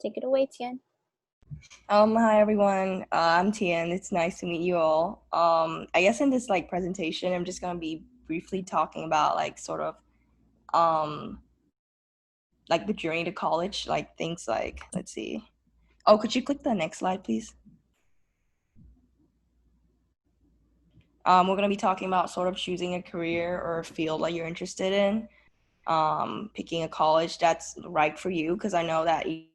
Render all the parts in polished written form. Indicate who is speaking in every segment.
Speaker 1: Take it away, Tien.
Speaker 2: Hi everyone. I'm Tien. It's nice to meet you all. I guess in this presentation, I'm just gonna be briefly talking about um the journey to college, like things like let's see. Oh, could you click the next slide, please? We're gonna be talking about sort of choosing a career or a field that you're interested in. Picking a college that's right for you, because I know that each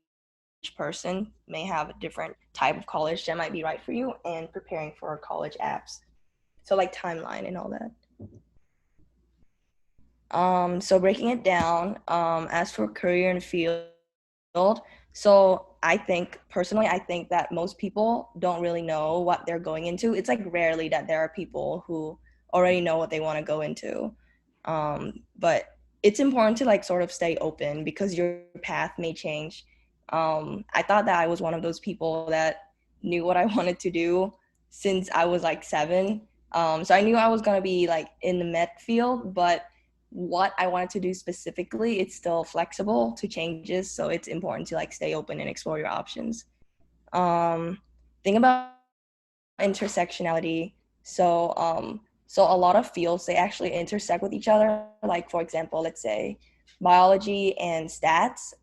Speaker 2: person may have a different type of college that might be right for you, and preparing for college apps. So like timeline and all that. So breaking it down, as for career and field, so I think that most people don't really know what they're going into. It's like rarely that there are people who already know what they want to go into. But it's important to like sort of stay open because your path may change. I thought that I was one of those people that knew what I wanted to do since I was like 7. So I knew I was gonna be like in the med field, but what I wanted to do specifically, it's still flexible to changes. So it's important to like stay open and explore your options. Think about intersectionality. So a lot of fields, they actually intersect with each other. Like for example, let's say biology and stats.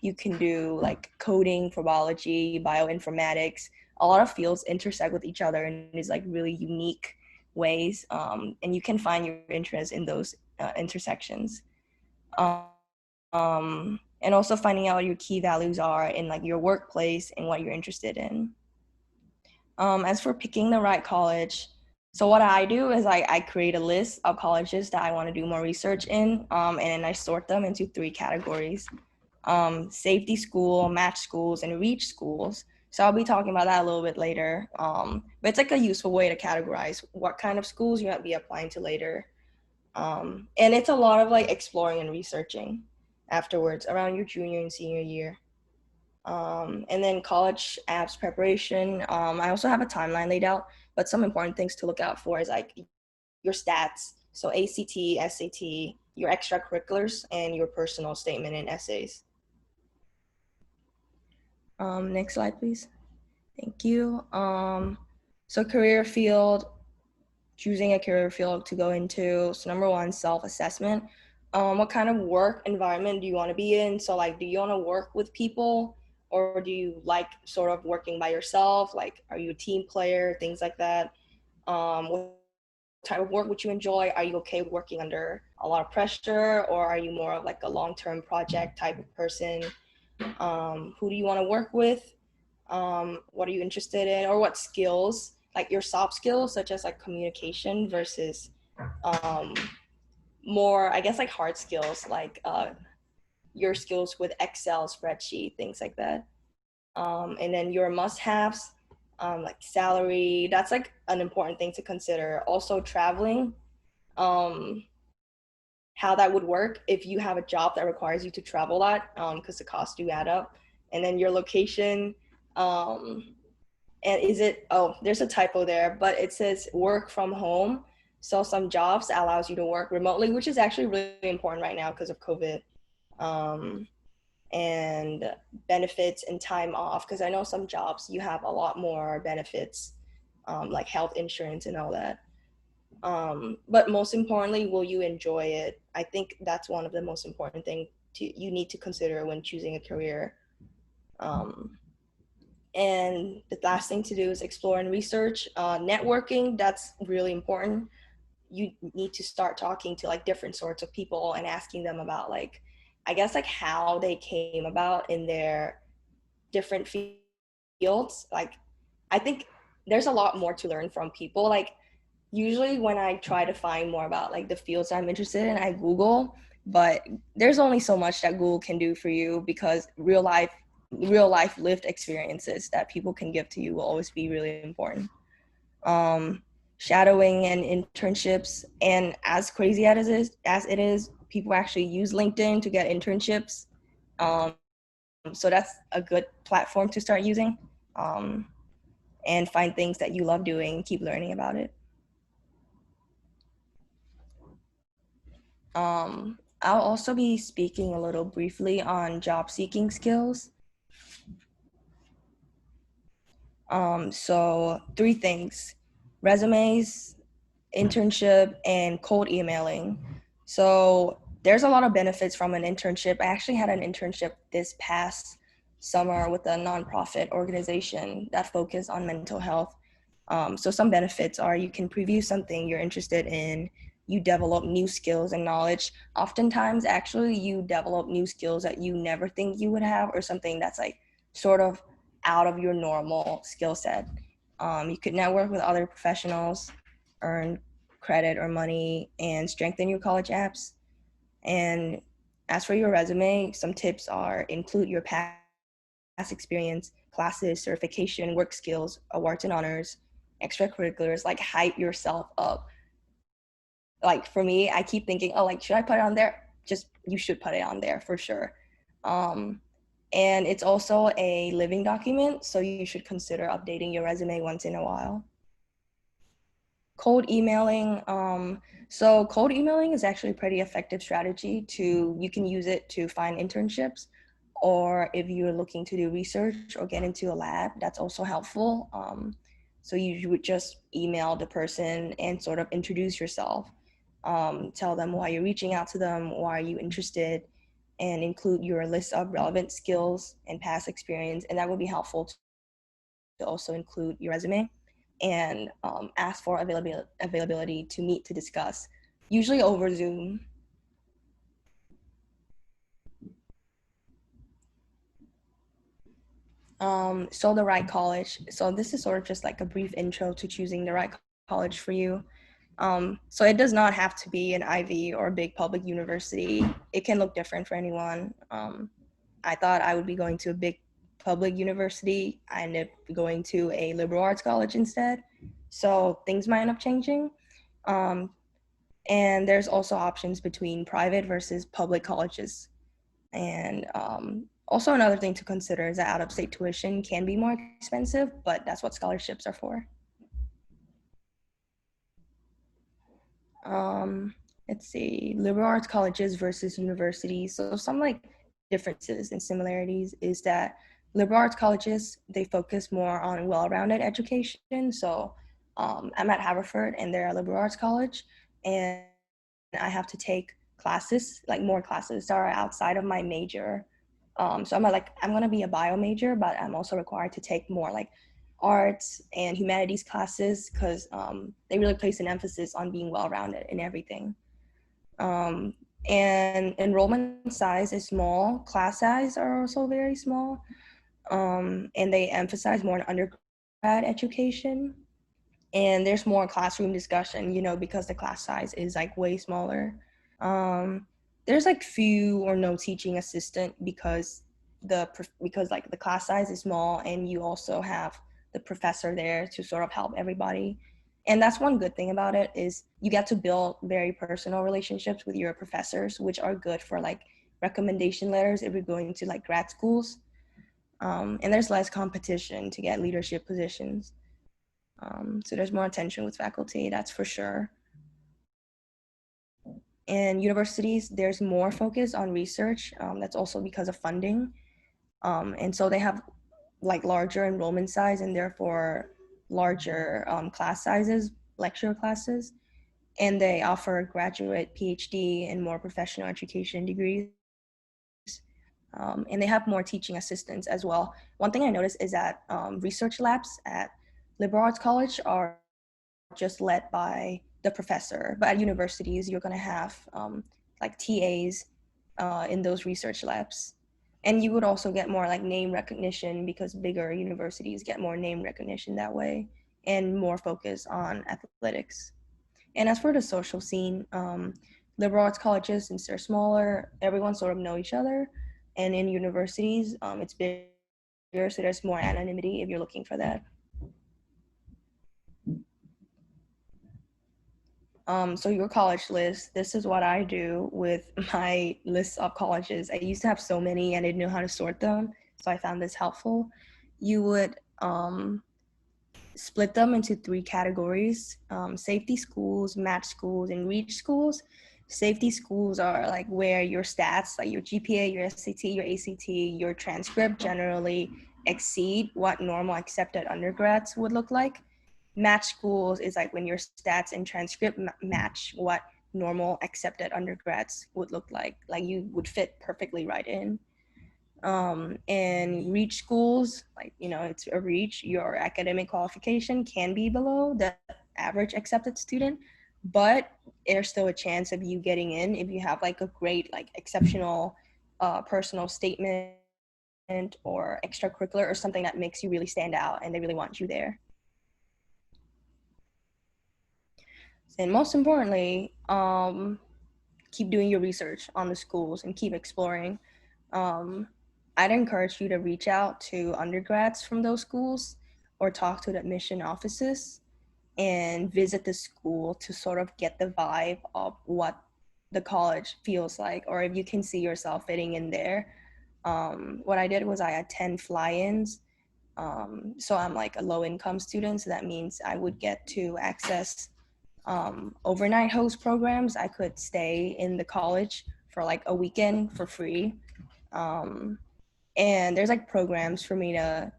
Speaker 2: You can do like coding for biology, bioinformatics. A lot of fields intersect with each other in these like really unique ways, and you can find your interest in those intersections. And also finding out what your key values are in like your workplace and what you're interested in. As for picking the right college, so what I do is I create a list of colleges that I want to do more research in, and then I sort them into 3 categories: safety school, match schools, and reach schools. So I'll be talking about that a little bit later. But it's like a useful way to categorize what kind of schools you might be applying to later. And it's a lot of like exploring and researching afterwards around your junior and senior year. And then college apps preparation. I also have a timeline laid out, but some important things to look out for is like your stats. So ACT, SAT, your extracurriculars, and your personal statement and essays. Next slide, please. Thank you. So career field, choosing a career field to go into. So number 1, self-assessment. What kind of work environment do you want to be in? So like, do you want to work with people, or do you like sort of working by yourself? Like, are you a team player? Things like that. What type of work would you enjoy? Are you okay with working under a lot of pressure, or are you more of like a long-term project type of person? Who do you want to work with? What are you interested in, or what skills, like your soft skills such as like communication versus um, more I guess like hard skills like your skills with Excel, spreadsheet, things like that. And then your must-haves, like salary, that's like an important thing to consider. Also traveling, um, how that would work if you have a job that requires you to travel a lot, because the costs do add up. And then your location, um, and is it, oh, there's a typo there, but it says work from home. So some jobs allows you to work remotely, which is actually really important right now because of COVID. um, and benefits and time off, because I know some jobs you have a lot more benefits, like health insurance and all that. But most importantly, will you enjoy it? I think that's one of the most important things you need to consider when choosing a career. um, and the last thing to do is explore and research. Networking, that's really important. You need to start talking to like different sorts of people and asking them about like, I guess like how they came about in their different fields. Like, I think there's a lot more to learn from people. Like, usually when I try to find more about like the fields I'm interested in, I Google, but there's only so much that Google can do for you, because real life lived experiences that people can give to you will always be really important. um, Shadowing and internships, and as crazy as it is, people actually use LinkedIn to get internships. um, so that's a good platform to start using, um, and find things that you love doing, keep learning about it. I'll also be speaking a little briefly on job seeking skills. So 3 things: resumes, internship, and cold emailing. So there's a lot of benefits from an internship. I actually had an internship this past summer with a nonprofit organization that focused on mental health. So some benefits are you can preview something you're interested in, you develop new skills and knowledge. Oftentimes, actually, you develop new skills that you never think you would have, or something that's like sort of out of your normal skill set. You could network with other professionals, earn credit or money, and strengthen your college apps. And as for your resume, some tips are include your past experience, classes, certification, work skills, awards and honors, extracurriculars, like hype yourself up. Like for me, I keep thinking, oh, like, should I put it on there? Just, you should put it on there for sure. Um, and it's also a living document, so you should consider updating your resume once in a while. Cold emailing. So cold emailing is actually a pretty effective strategy you can use it to find internships, or if you're looking to do research or get into a lab, that's also helpful. So you would just email the person and sort of introduce yourself, tell them why you're reaching out to them, why are you interested, and include your list of relevant skills and past experience. And that would be helpful to also include your resume, and ask for availability to meet to discuss, usually over Zoom. So the right college. So this is sort of just like a brief intro to choosing the right college for you. So it does not have to be an Ivy or a big public university. It can look different for anyone. I thought I would be going to a big public university. I ended up going to a liberal arts college instead. So things might end up changing. Um, and there's also options between private versus public colleges. And also another thing to consider is that out-of-state tuition can be more expensive, but that's what scholarships are for. Um, let's see, liberal arts colleges versus universities. So some like differences and similarities is that liberal arts colleges, they focus more on well-rounded education. So I'm at Haverford and they're a liberal arts college, and I have to take classes, like more classes that are outside of my major. So I'm gonna be a bio major, but I'm also required to take more like arts and humanities classes because they really place an emphasis on being well-rounded in everything. Um, and enrollment size is small. Class size are also very small. And they emphasize more on undergrad education. And there's more classroom discussion, because the class size is like way smaller. Um, there's like few or no teaching assistant because like the class size is small, and you also have the professor there to sort of help everybody. And that's one good thing about it is you get to build very personal relationships with your professors, which are good for like recommendation letters if you're going to like grad schools. And there's less competition to get leadership positions. So there's more attention with faculty, that's for sure. And universities, there's more focus on research. That's also because of funding. And so they have like larger enrollment size and therefore larger class sizes, lecture classes. And they offer graduate, PhD, and more professional education degrees. And they have more teaching assistants as well. One thing I noticed is that research labs at liberal arts college are just led by the professor, but at universities you're going to have like TAs in those research labs. And you would also get more like name recognition because bigger universities get more name recognition that way, and more focus on athletics. And as for the social scene, liberal arts colleges, since they're smaller, everyone sort of know each other. And in universities, it's bigger, so there's more anonymity if you're looking for that. So your college list, this is what I do with my list of colleges. I used to have so many and I didn't know how to sort them, so I found this helpful. You would split them into 3 categories: safety schools, match schools, and reach schools. Safety schools are like where your stats, like your GPA, your SAT, your ACT, your transcript generally, exceed what normal accepted undergrads would look like. Match schools is like when your stats and transcript match what normal accepted undergrads would look like you would fit perfectly right in. And reach schools, like, you know, it's a reach, your academic qualification can be below the average accepted student, but there's still a chance of you getting in if you have like a great, like exceptional personal statement or extracurricular or something that makes you really stand out and they really want you there. And most importantly, keep doing your research on the schools and keep exploring. Um, I'd encourage you to reach out to undergrads from those schools or talk to the admission offices and visit the school to sort of get the vibe of what the college feels like, or if you can see yourself fitting in there. What I did was I attend fly-ins. So I'm like a low income student, so that means I would get to access overnight host programs. I could stay in the college for like a weekend for free. Um, and there's like programs for me to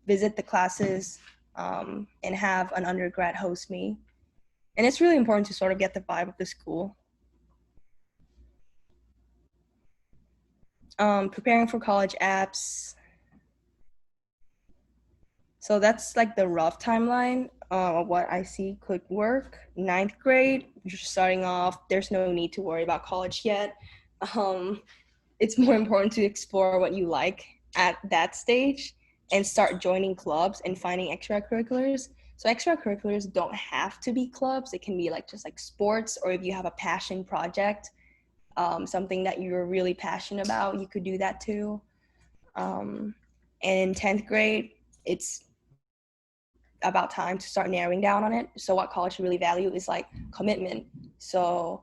Speaker 2: visit the classes and have an undergrad host me. And it's really important to sort of get the vibe of the school. Preparing for college apps. So that's like the rough timeline of what I see could work. Ninth grade, you're starting off. There's no need to worry about college yet. Um, it's more important to explore what you like at that stage and start joining clubs and finding extracurriculars. So extracurriculars don't have to be clubs. It can be like just like sports, or if you have a passion project, something that you're really passionate about, you could do that too. And in 10th grade, it's about time to start narrowing down on it. So what college really value is like commitment. So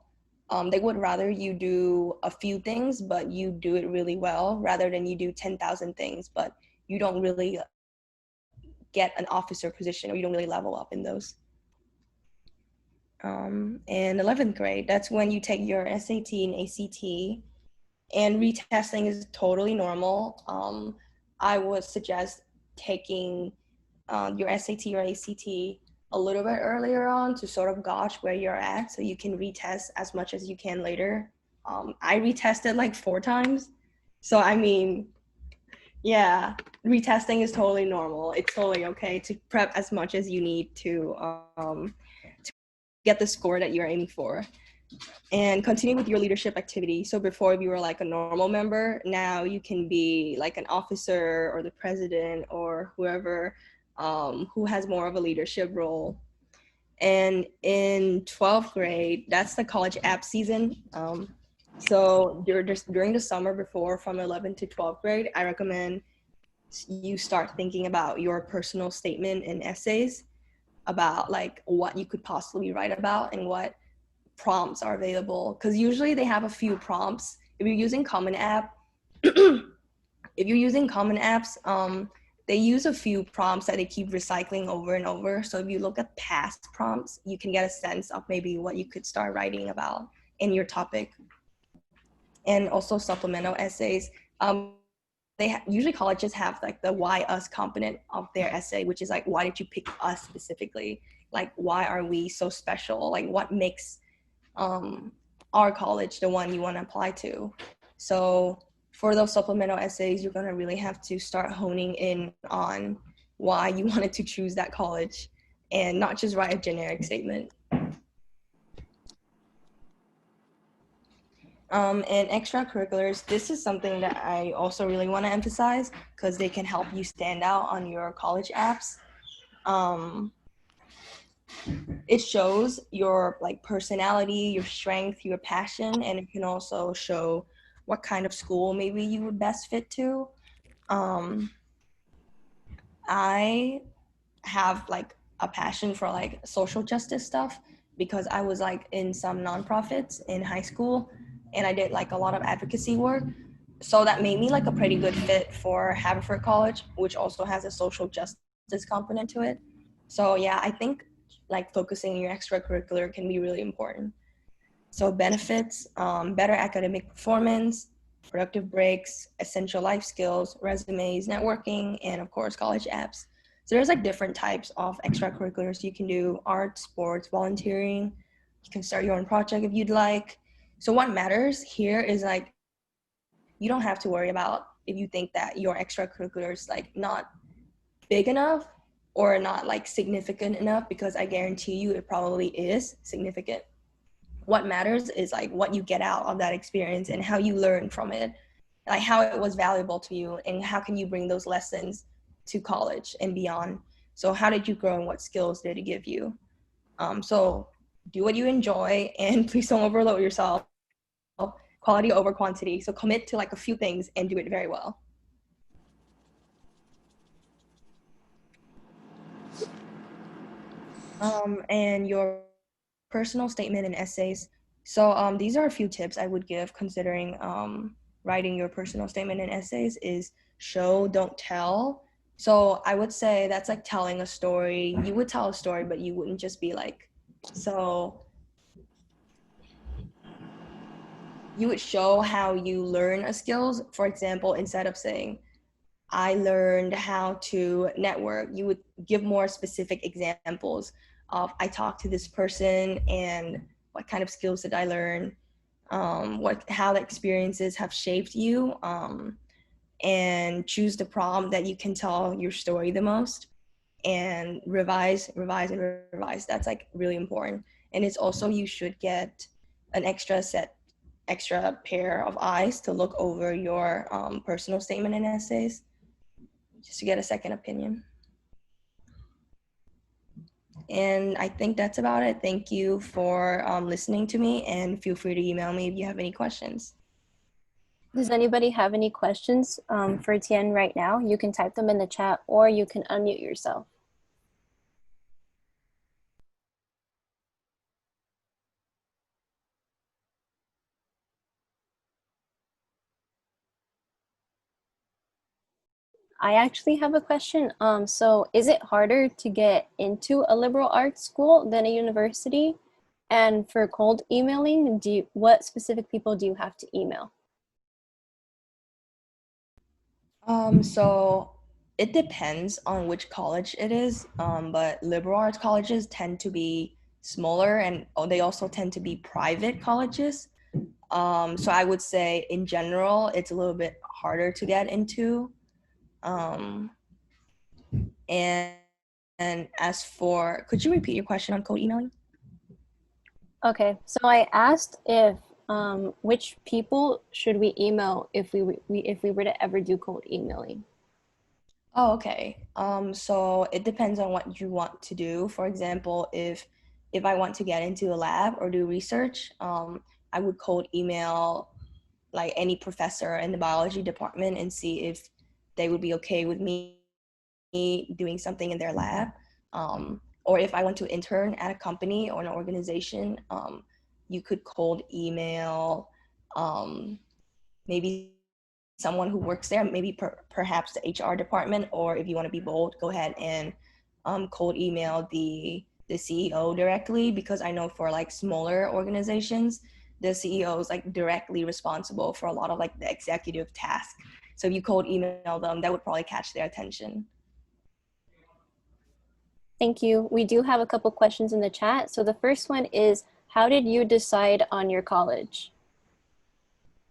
Speaker 2: they would rather you do a few things, but you do it really well, rather than you do 10,000 things, but you don't really get an officer position, or you don't really level up in those. In 11th grade, that's when you take your SAT and ACT, and retesting is totally normal. I would suggest taking your SAT or ACT a little bit earlier on to sort of gauge where you're at so you can retest as much as you can later. I retested like 4 times. So, I mean, yeah, retesting is totally normal. It's totally okay to prep as much as you need to get the score that you're aiming for. And continue with your leadership activity. So before, if you were like a normal member, now you can be like an officer or the president or whoever who has more of a leadership role. And in 12th grade, that's the college app season. So during the summer before, from 11th to 12th grade, I recommend you start thinking about your personal statement and essays about like what you could possibly write about and what prompts are available, because usually they have a few prompts. If you're using Common App, if you're using Common Apps, they use a few prompts that they keep recycling over and over. So if you look at past prompts, you can get a sense of maybe what you could start writing about in your topic. And also supplemental essays. Usually colleges have like the why us component of their essay, which is like, why did you pick us specifically? Like, why are we so special? Like, what makes our college the one you want to apply to? So for those supplemental essays, you're going to really have to start honing in on why you wanted to choose that college and not just write a generic statement. And extracurriculars, this is something that I also really want to emphasize because they can help you stand out on your college apps. It shows your like personality, your strength, your passion, and it can also show what kind of school maybe you would best fit to. I have like a passion for like social justice stuff because I was like in some nonprofits in high school and I did like a lot of advocacy work. So that made me like a pretty good fit for Haverford College, which also has a social justice component to it. So yeah, I think like focusing on your extracurricular can be really important. So benefits, better academic performance, productive breaks, essential life skills, resumes, networking, and of course, college apps. So there's like different types of extracurriculars you can do: art, sports, volunteering. You can start your own project if you'd like. So what matters here is like you don't have to worry about if you think that your extracurricular is like not big enough or not like significant enough, because I guarantee you it probably is significant. What matters is like what you get out of that experience and how you learn from it, like how it was valuable to you and how can you bring those lessons to college and beyond. So how did you grow and what skills did it give you? So do what you enjoy and please don't overload yourself. Quality over quantity. So commit to like a few things and do it very well. And your personal statement and essays. So these are a few tips I would give considering writing your personal statement and essays is show, don't tell. So I would say that's like telling a story. You would tell a story, but you wouldn't just be like, so you would show how you learn a skills. For example, instead of saying, I learned how to network, you would give more specific examples of I talked to this person and what kind of skills did I learn, how the experiences have shaped you, and choose the prompt that you can tell your story the most, and revise, revise, and revise. That's like really important. And it's also you should get an extra pair of eyes to look over your personal statement and essays just to get a second opinion. And I think that's about it. Thank you for listening to me, and feel free to email me if you have any questions.
Speaker 1: Does anybody have any questions for Tien right now? You can type them in the chat or you can unmute yourself. I actually have a question. So is it harder to get into a liberal arts school than a university? And for cold emailing, what specific people do you have to email?
Speaker 2: So it depends on which college it is, but liberal arts colleges tend to be smaller, and they also tend to be private colleges. So I would say in general, it's a little bit harder to get into. Um, and, and as for, could you repeat your question on cold emailing?
Speaker 1: Okay, so I asked if which people should we email if if we were to ever do cold emailing?
Speaker 2: Oh, okay. So it depends on what you want to do. For example, if I want to get into a lab or do research, I would cold email like any professor in the biology department and see if they would be okay with me doing something in their lab. Or if I want to intern at a company or an organization, you could cold email maybe someone who works there, maybe perhaps the HR department, or if you want to be bold, go ahead and cold email the CEO directly, because I know for like smaller organizations, the CEO is like directly responsible for a lot of like the executive tasks. So if you cold email them, that would probably catch their attention.
Speaker 1: Thank you. We do have a couple questions in the chat. So the first one is, how did you decide on your college?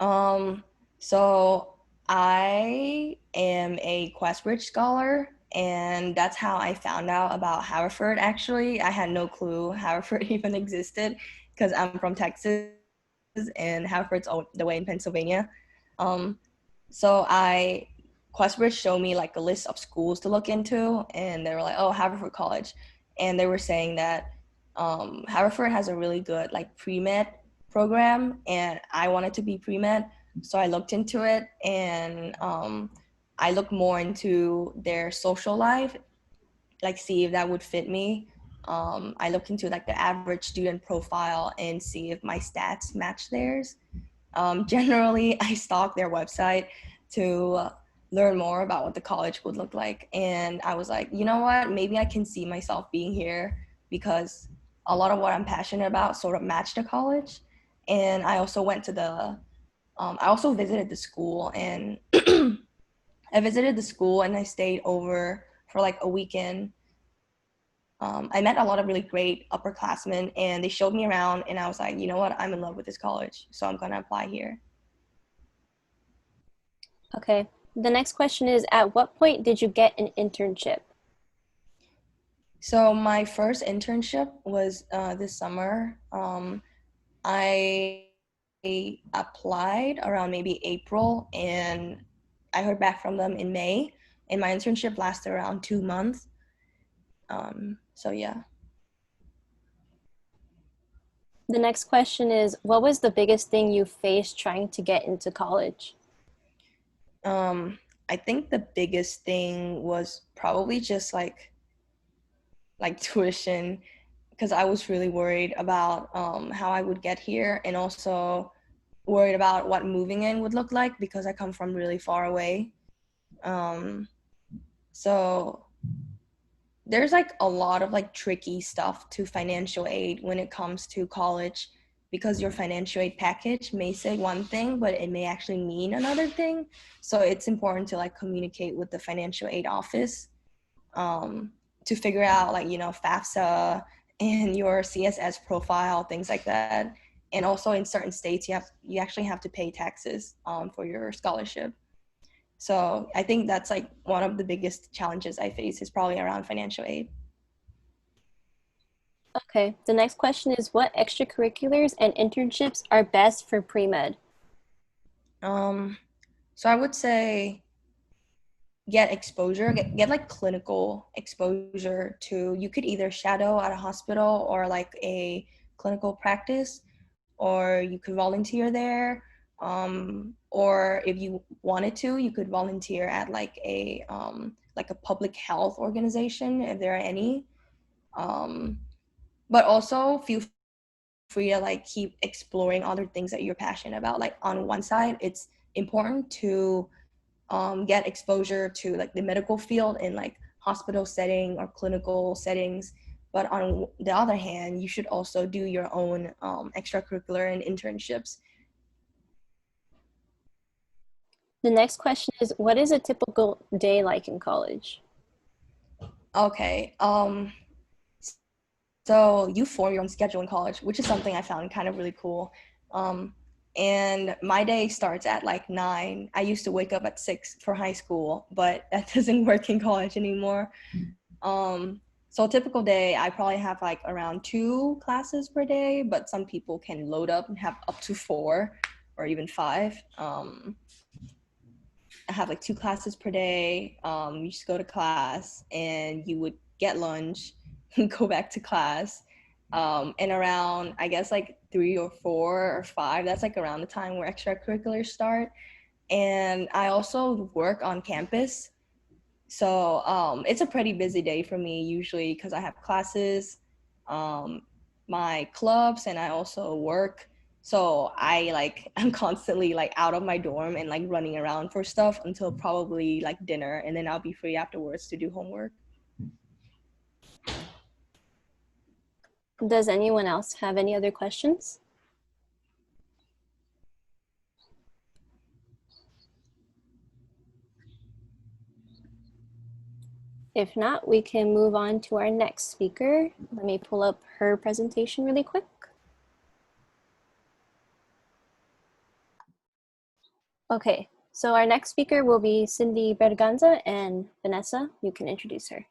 Speaker 2: Um, so I am a Questbridge scholar, and that's how I found out about Haverford. Actually, I had no clue Haverford even existed because I'm from Texas and Haverford's the way in Pennsylvania. Um, so Questbridge showed me like a list of schools to look into, and they were like, "Oh, Haverford College," and they were saying that Haverford has a really good like pre-med program, and I wanted to be pre-med, so I looked into it, and I looked more into their social life, like see if that would fit me. I looked into like the average student profile and see if my stats match theirs. Generally, I stalk their website to learn more about what the college would look like. And I was like, you know what? Maybe I can see myself being here because a lot of what I'm passionate about sort of matched the college. And I also went to the I also visited the school, and I stayed over for like a weekend. I met a lot of really great upperclassmen, and they showed me around, and I was like, you know what, I'm in love with this college, so I'm gonna apply here.
Speaker 1: Okay. The next question is, at what point did you get an internship?
Speaker 2: So my first internship was this summer. I applied around maybe April, and I heard back from them in May, and my internship lasted around 2 months. So yeah.
Speaker 1: The next question is, what was the biggest thing you faced trying to get into college?
Speaker 2: I think the biggest thing was probably just like tuition, because I was really worried about how I would get here, and also worried about what moving in would look like because I come from really far away. Um, so there's like a lot of like tricky stuff to financial aid when it comes to college, because your financial aid package may say one thing but it may actually mean another thing. So it's important to like communicate with the financial aid office, um, to figure out like, you know, FAFSA and your CSS profile, things like that. And also in certain states you actually have to pay taxes for your scholarship. So I think that's like one of the biggest challenges I face is probably around financial aid.
Speaker 1: Okay. The next question is, what extracurriculars and internships are best for pre-med?
Speaker 2: Um, so I would say get exposure, get like clinical exposure to, you could either shadow at a hospital or like a clinical practice, or you could volunteer there. Or if you wanted to, you could volunteer at like a public health organization if there are any. Um, but also feel free to like keep exploring other things that you're passionate about. Like on one side, it's important to get exposure to like the medical field in like hospital setting or clinical settings. But on the other hand, you should also do your own extracurricular and internships.
Speaker 1: The next question is, what is a typical day like in college?
Speaker 2: Okay. So you form your own schedule in college, which is something I found kind of really cool. Um, and my day starts at like 9. I used to wake up at 6 for high school, but that doesn't work in college anymore. Um, so a typical day, I probably have like around 2 classes per day, but some people can load up and have up to 4 or even 5. I have like 2 classes per day. You just go to class and you would get lunch and go back to class. And around, I guess like 3 or 4 or 5, that's like around the time where extracurriculars start. And I also work on campus. So it's a pretty busy day for me usually because I have classes, um, my clubs, and I also work. So I like I'm constantly like out of my dorm and like running around for stuff until probably like dinner, and then I'll be free afterwards to do homework.
Speaker 1: Does anyone else have any other questions? If not, we can move on to our next speaker. Let me pull up her presentation really quick. Okay, so our next speaker will be Cindy Berganza, and Vanessa, you can introduce her.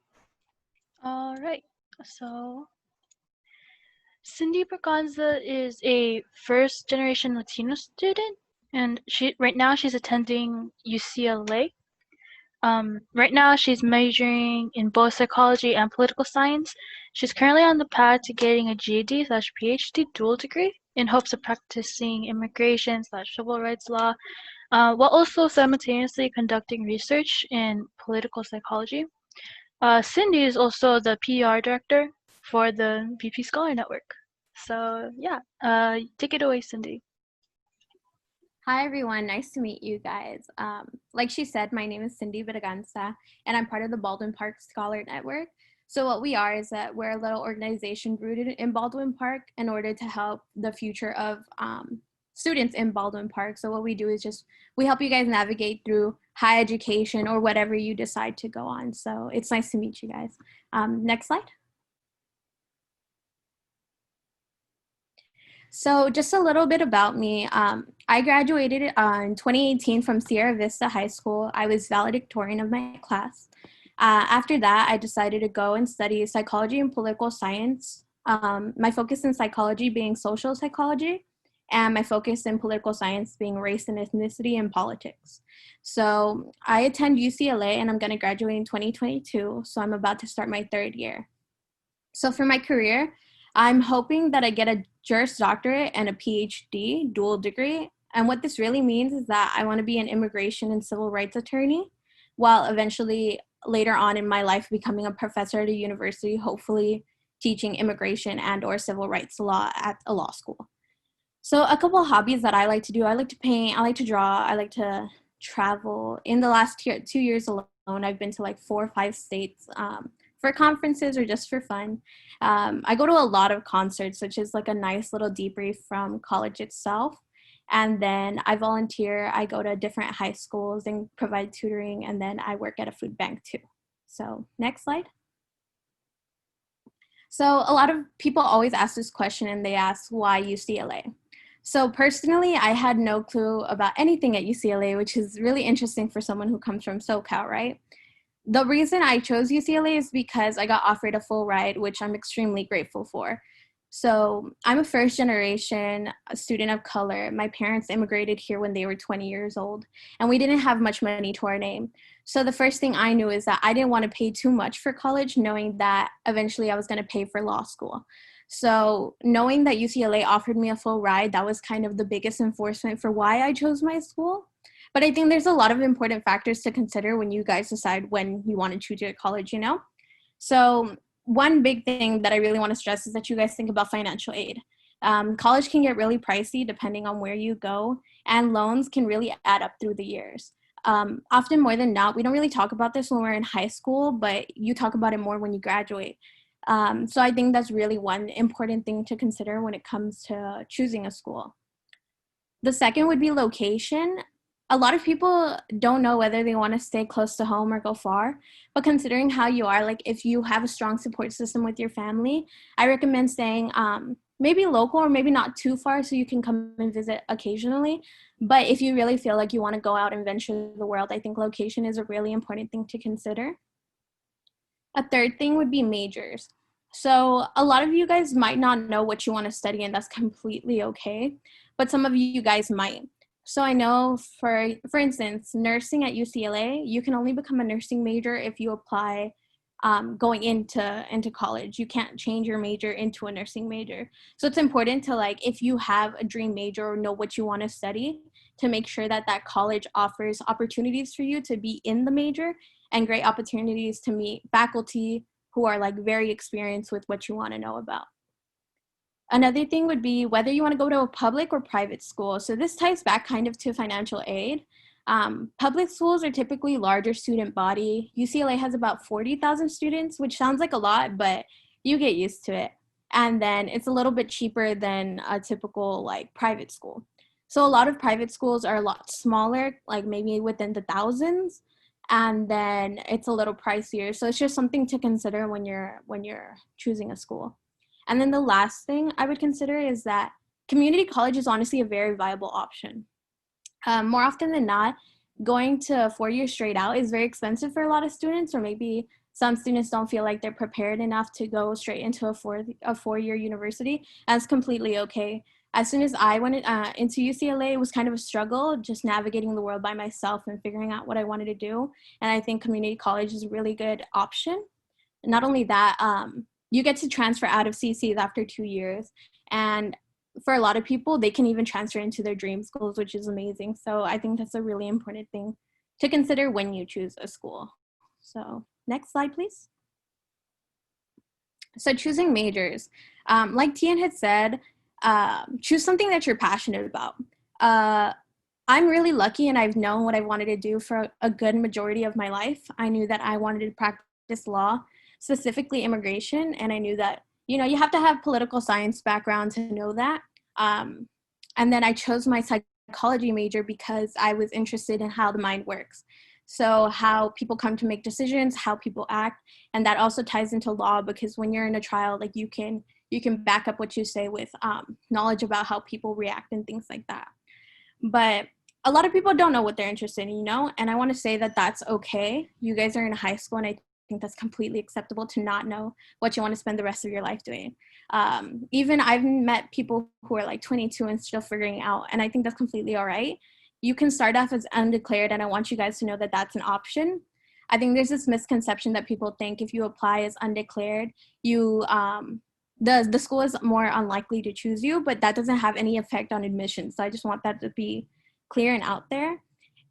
Speaker 3: All right. So Cindy Berganza is a first generation Latino student, and right now she's attending UCLA. Right now she's majoring in both psychology and political science. She's currently on the path to getting a GED/PhD dual degree in hopes of practicing immigration/civil rights law, while also simultaneously conducting research in political psychology. Cindy is also the PR director for the BP Scholar Network. So yeah, take it away, Cindy.
Speaker 4: Hi, everyone. Nice to meet you guys. Like she said, my name is Cindy Berganza, and I'm part of the Baldwin Park Scholar Network. So what we are is that we're a little organization rooted in Baldwin Park in order to help the future of students in Baldwin Park. So what we do is just we help you guys navigate through higher education or whatever you decide to go on. So it's nice to meet you guys. Next slide. So just a little bit about me. I graduated in 2018 from Sierra Vista High School. I was valedictorian of my class. After that, I decided to go and study psychology and political science. My focus in psychology being social psychology, and my focus in political science being race and ethnicity and politics. So I attend UCLA and I'm going to graduate in 2022. So I'm about to start my 3rd year. So for my career, I'm hoping that I get a Juris Doctorate and a PhD, dual degree. And what this really means is that I want to be an immigration and civil rights attorney, while eventually later on in my life becoming a professor at a university, hopefully teaching immigration and or civil rights law at a law school. So a couple of hobbies that I like to do, I like to paint, I like to draw, I like to travel. In the last 2 years alone, I've been to like 4 or 5 states for conferences or just for fun. I go to a lot of concerts, which is like a nice little debrief from college itself. And then I volunteer, I go to different high schools and provide tutoring, and then I work at a food bank too. So next slide. So a lot of people always ask this question and they ask, why UCLA? So personally, I had no clue about anything at UCLA, which is really interesting for someone who comes from SoCal, right? The reason I chose UCLA is because I got offered a full ride, which I'm extremely grateful for. So I'm a first generation student of color. My parents immigrated here when they were 20 years old, and we didn't have much money to our name. So the first thing I knew is that I didn't want to pay too much for college, knowing that eventually I was going to pay for law school. So knowing that UCLA offered me a full ride, that was kind of the biggest enforcement for why I chose my school. But I think there's a lot of important factors to consider when you guys decide when you want to choose your college, you know? So one big thing that I really want to stress is that you guys think about financial aid. College can get really pricey depending on where you go, and loans can really add up through the years. Often more than not, we don't really talk about this when we're in high school, but you talk about it more when you graduate. So I think that's really one important thing to consider when it comes to choosing a school. The second would be location. A lot of people don't know whether they want to stay close to home or go far, but considering how you are, like if you have a strong support system with your family, I recommend staying maybe local or maybe not too far so you can come and visit occasionally. But if you really feel like you want to go out and venture the world, I think location is a really important thing to consider. A third thing would be majors. So a lot of you guys might not know what you want to study, and that's completely okay, but some of you guys might. So I know, for instance, nursing at UCLA, you can only become a nursing major if you apply going into college. You can't change your major into a nursing major. So it's important to, like, if you have a dream major or know what you want to study, to make sure that that college offers opportunities for you to be in the major and great opportunities to meet faculty who are like very experienced with what you want to know about. Another thing would be whether you want to go to a public or private school. So this ties back kind of to financial aid. Public schools are typically larger student body. UCLA has about 40,000 students, which sounds like a lot, but you get used to it. And then it's a little bit cheaper than a typical like private school. So a lot of private schools are a lot smaller, like maybe within the thousands, and then it's a little pricier. So it's just something to consider when you're choosing a school. And then the last thing I would consider is that community college is honestly a very viable option. More often than not, going to 4 years straight out is very expensive for a lot of students, or maybe some students don't feel like they're prepared enough to go straight into a four-year university. That's completely okay. As soon as I went into UCLA, it was kind of a struggle, just navigating the world by myself and figuring out what I wanted to do. And I think community college is a really good option. Not only that, you get to transfer out of CCs after 2 years. And for a lot of people, they can even transfer into their dream schools, which is amazing. So I think that's a really important thing to consider when you choose a school. So next slide, please. So choosing majors. Like Tien had said, choose something that you're passionate about. I'm really lucky, and I've known what I wanted to do for a good majority of my life. I knew that I wanted to practice law, specifically immigration, and I knew that, you know, you have to have political science background to know that. And then I chose my psychology major because I was interested in how the mind works. So how people come to make decisions, how people act, and that also ties into law, because when you're in a trial, like you can back up what you say with knowledge about how people react and things like that. But a lot of people don't know what they're interested in, and I want to say that that's okay. You guys are in high school, and I think that's completely acceptable to not know what you want to spend the rest of your life doing. Even I've met people who are like 22 and still figuring out, and I think that's completely all right. You can start off as undeclared, and I want you guys to know that that's an option. I think there's this misconception that people think if you apply as undeclared, you the school is more unlikely to choose you, but that doesn't have any effect on admissions. So I just want that to be clear and out there.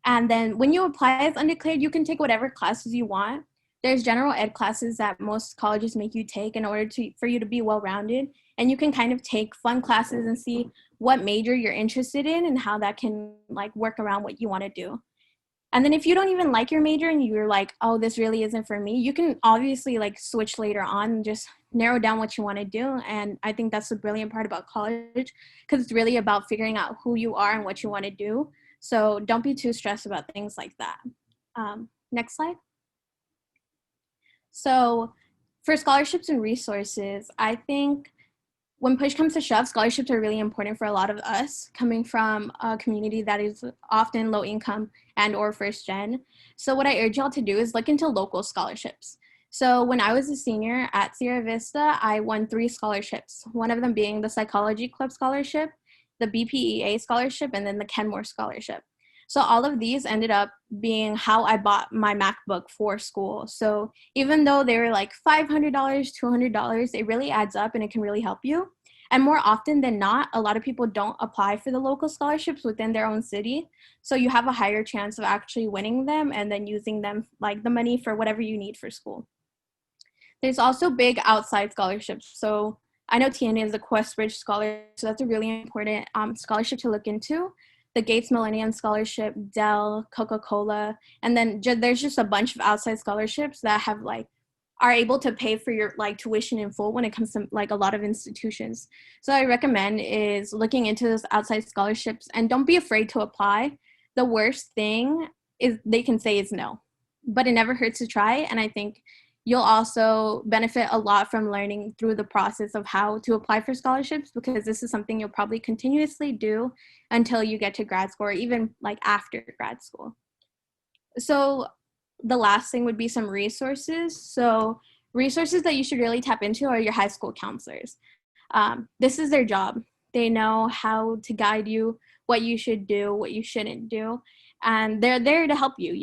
Speaker 4: And then when you apply as undeclared, you can take whatever classes you want. There's general ed classes that most colleges make you take in order for you to be well-rounded. And you can kind of take fun classes and see what major you're interested in and how that can like work around what you want to do. And then if you don't even like your major and you're like, oh, this really isn't for me, you can obviously like switch later on and just narrow down what you want to do. And I think that's the brilliant part about college, because it's really about figuring out who you are and what you want to do. So don't be too stressed about things like that. Next slide. So for scholarships and resources, I think when push comes to shove, scholarships are really important for a lot of us coming from a community that is often low income and or first gen. So what I urge y'all to do is look into local scholarships. So when I was a senior at Sierra Vista, I won 3 scholarships, one of them being the Psychology Club Scholarship, the BPEA Scholarship, and then the Kenmore Scholarship. So all of these ended up being how I bought my MacBook for school. So even though they were like $500, $200, it really adds up and it can really help you. And more often than not, a lot of people don't apply for the local scholarships within their own city. So you have a higher chance of actually winning them and then using them, like the money, for whatever you need for school. There's also big outside scholarships. So I know Tiana is a Questbridge scholar, so that's a really important scholarship to look into. The Gates Millennium Scholarship, Dell, Coca-Cola, and then there's just a bunch of outside scholarships that have are able to pay for your tuition in full when it comes to a lot of institutions. So I recommend is looking into those outside scholarships, and don't be afraid to apply. The worst thing is they can say is no, but it never hurts to try. And I think you'll also benefit a lot from learning through the process of how to apply for scholarships, because this is something you'll probably continuously do until you get to grad school, or even after grad school. So the last thing would be some resources. So resources that you should really tap into are your high school counselors. This is their job. They know how to guide you, what you should do, what you shouldn't do. And they're there to help you,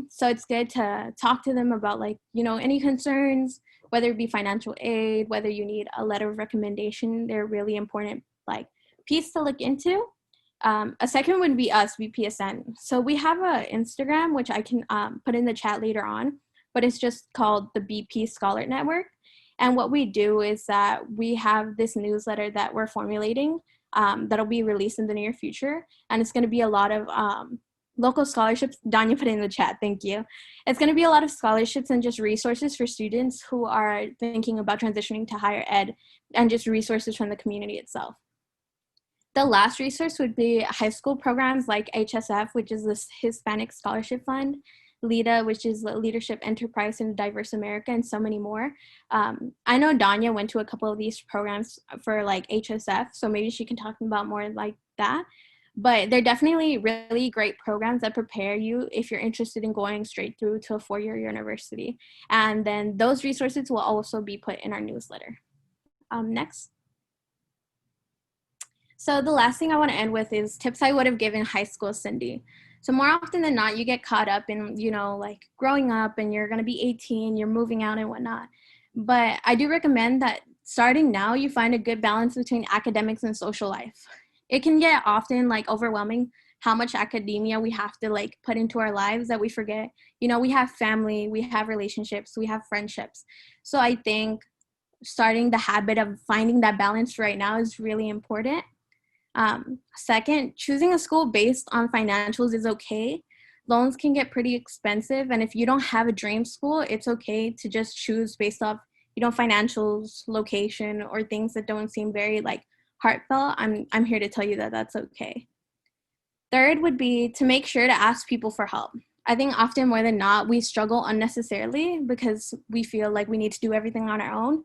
Speaker 4: So it's good to talk to them about any concerns, whether it be financial aid, whether you need a letter of recommendation. They're really important piece to look into. A second would be us, BPSN. So we have an Instagram, which I can put in the chat later on, but it's just called the BP Scholar Network. And what we do is that we have this newsletter that we're formulating that'll be released in the near future. And it's going to be a lot of local scholarships. Dania put it in the chat, thank you. It's going to be a lot of scholarships and just resources for students who are thinking about transitioning to higher ed, and just resources from the community itself. The last resource would be high school programs like HSF, which is the Hispanic Scholarship Fund, LEADA, which is the Leadership Enterprise in Diverse America, and so many more. I know Dania went to a couple of these programs for HSF, so maybe she can talk about more like that. But they're definitely really great programs that prepare you if you're interested in going straight through to a 4-year university. And then those resources will also be put in our newsletter. Next. So the last thing I want to end with is tips I would have given high school Cindy. So more often than not, you get caught up in, growing up and you're going to be 18, you're moving out and whatnot. But I do recommend that starting now, you find a good balance between academics and social life. It can get often overwhelming how much academia we have to put into our lives that we forget. We have family, we have relationships, we have friendships. So I think starting the habit of finding that balance right now is really important. Second, choosing a school based on financials is okay. Loans can get pretty expensive, and if you don't have a dream school, it's okay to just choose based off, financials, location, or things that don't seem very heartfelt, I'm here to tell you that that's okay. Third would be to make sure to ask people for help. I think often more than not, we struggle unnecessarily because we feel like we need to do everything on our own.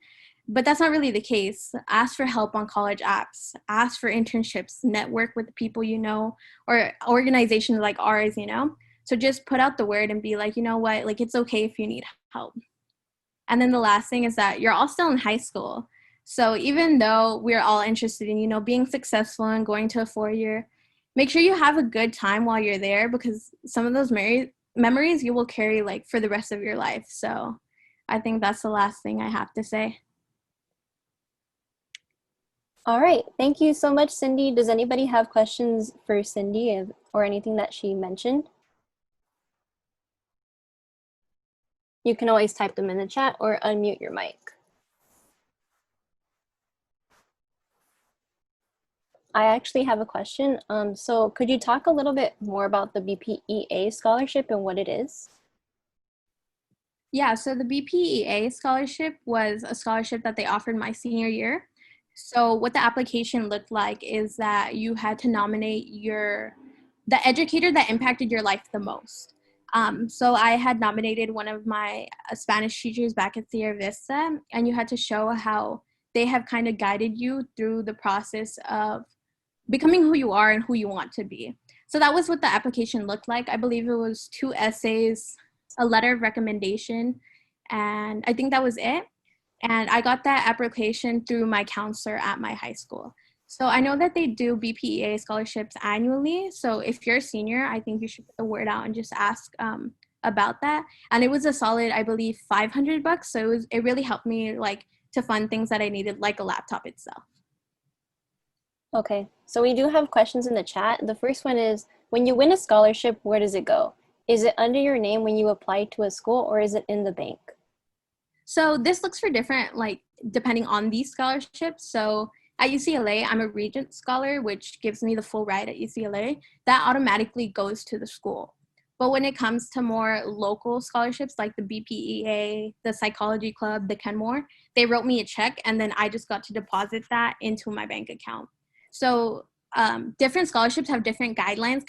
Speaker 4: But that's not really the case. Ask for help on college apps, ask for internships, network with the people you know, or organizations like ours, you know. So just put out the word and be like, you know what, like it's okay if you need help. And then the last thing is that you're all still in high school. So even though we're all interested in, you know, being successful and going to a 4-year, make sure you have a good time while you're there, because some of those memories you will carry like for the rest of your life. So I think that's the last thing I have to say.
Speaker 1: All right, thank you so much, Cindy. Does anybody have questions for Cindy or anything that she mentioned? You can always type them in the chat or unmute your mic. I actually have a question. So could you talk a little bit more about the BPEA scholarship and what it is?
Speaker 4: Yeah, so the BPEA scholarship was a scholarship that they offered my senior year. So what the application looked like is that you had to nominate the educator that impacted your life the most. So I had nominated one of my Spanish teachers back at Sierra Vista, and you had to show how they have kind of guided you through the process of becoming who you are and who you want to be. So that was what the application looked like. I believe it was 2 essays, a letter of recommendation, and I think that was it. And I got that application through my counselor at my high school. So I know that they do BPEA scholarships annually. So if you're a senior, I think you should put the word out and just ask about that. And it was a solid, I believe, $500. So it really helped me like to fund things that I needed, like a laptop itself.
Speaker 1: Okay, so we do have questions in the chat. The first one is, when you win a scholarship, where does it go? Is it under your name when you apply to a school, or is it in the bank?
Speaker 4: So this looks for different, like depending on these scholarships. So at UCLA, I'm a Regent Scholar, which gives me the full ride at UCLA. That automatically goes to the school. But when it comes to more local scholarships like the BPEA, the Psychology Club, the Kenmore, they wrote me a check and then I just got to deposit that into my bank account. So different scholarships have different guidelines,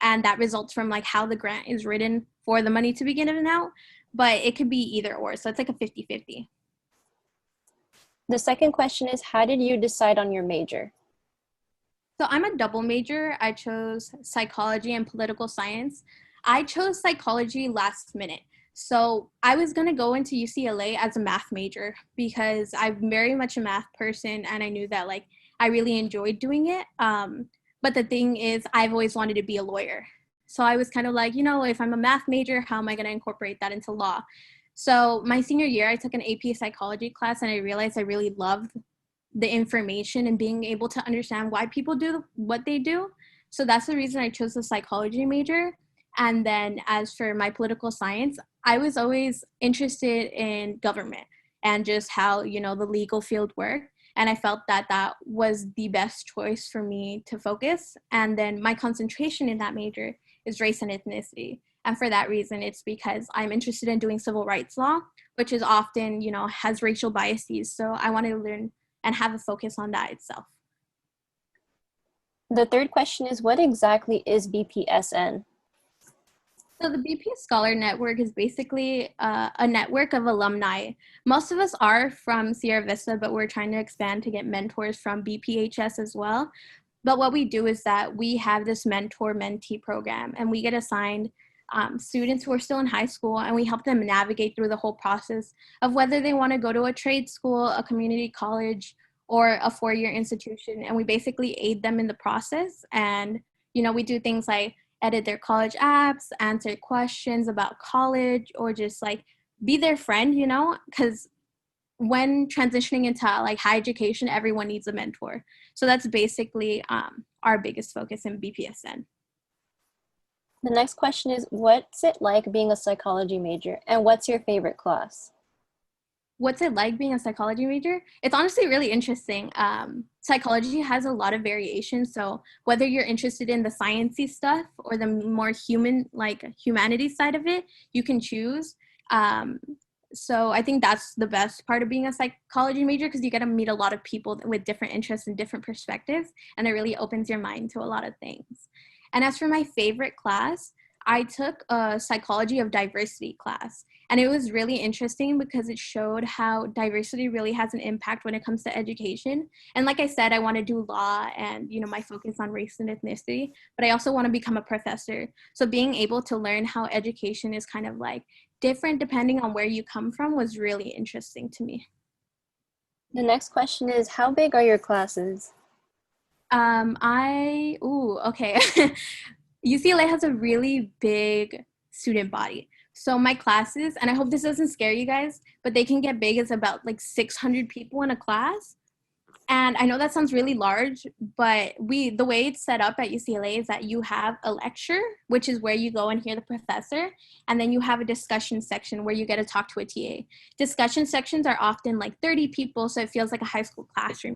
Speaker 4: and that results from like how the grant is written for the money to be given out. But it could be either or. So it's like a 50-50.
Speaker 1: The second question is, how did you decide on your major?
Speaker 4: So I'm a double major. I chose psychology and political science. I chose psychology last minute. So I was going to go into UCLA as a math major because I'm very much a math person and I knew that like I really enjoyed doing it. But the thing is, I've always wanted to be a lawyer. So I was kind of like, you know, if I'm a math major, how am I going to incorporate that into law? So my senior year, I took an AP psychology class and I realized I really loved the information and being able to understand why people do what they do. So that's the reason I chose the psychology major. And then as for my political science, I was always interested in government and just how, you know, the legal field worked. And I felt that that was the best choice for me to focus. And then my concentration in that major is race and ethnicity. And for that reason, it's because I'm interested in doing civil rights law, which is often, you know, has racial biases. So I wanted to learn and have a focus on that itself.
Speaker 1: The third question is, what exactly is BPSN?
Speaker 4: So the BP Scholar Network is basically a network of alumni. Most of us are from Sierra Vista, but we're trying to expand to get mentors from BPHS as well. But what we do is that we have this mentor-mentee program, and we get assigned students who are still in high school, and we help them navigate through the whole process of whether they want to go to a trade school, a community college, or a 4-year institution. And we basically aid them in the process. And, you know, we do things like edit their college apps, answer questions about college, or just like be their friend, you know, because when transitioning into like higher education, everyone needs a mentor. So that's basically our biggest focus in BPSN.
Speaker 1: The next question is, what's it like being a psychology major, and what's your favorite class?
Speaker 4: What's it like being a psychology major? It's honestly really interesting. Psychology has a lot of variation. So whether you're interested in the sciencey stuff or the more human, like humanity side of it, you can choose. So I think that's the best part of being a psychology major, because you get to meet a lot of people with different interests and different perspectives, and it really opens your mind to a lot of things. And as for my favorite class, I took a psychology of diversity class, and it was really interesting because it showed how diversity really has an impact when it comes to education. And like I said, I want to do law and, my focus on race and ethnicity, but I also want to become a professor. So being able to learn how education is kind of like different depending on where you come from was really interesting to me.
Speaker 1: The next question is, how big are your classes?
Speaker 4: Okay. UCLA has a really big student body. So my classes, and I hope this doesn't scare you guys, but they can get big as about like 600 people in a class. And I know that sounds really large, but the way it's set up at UCLA is that you have a lecture, which is where you go and hear the professor, and then you have a discussion section where you get to talk to a TA. Discussion sections are often like 30 people, so it feels like a high school classroom,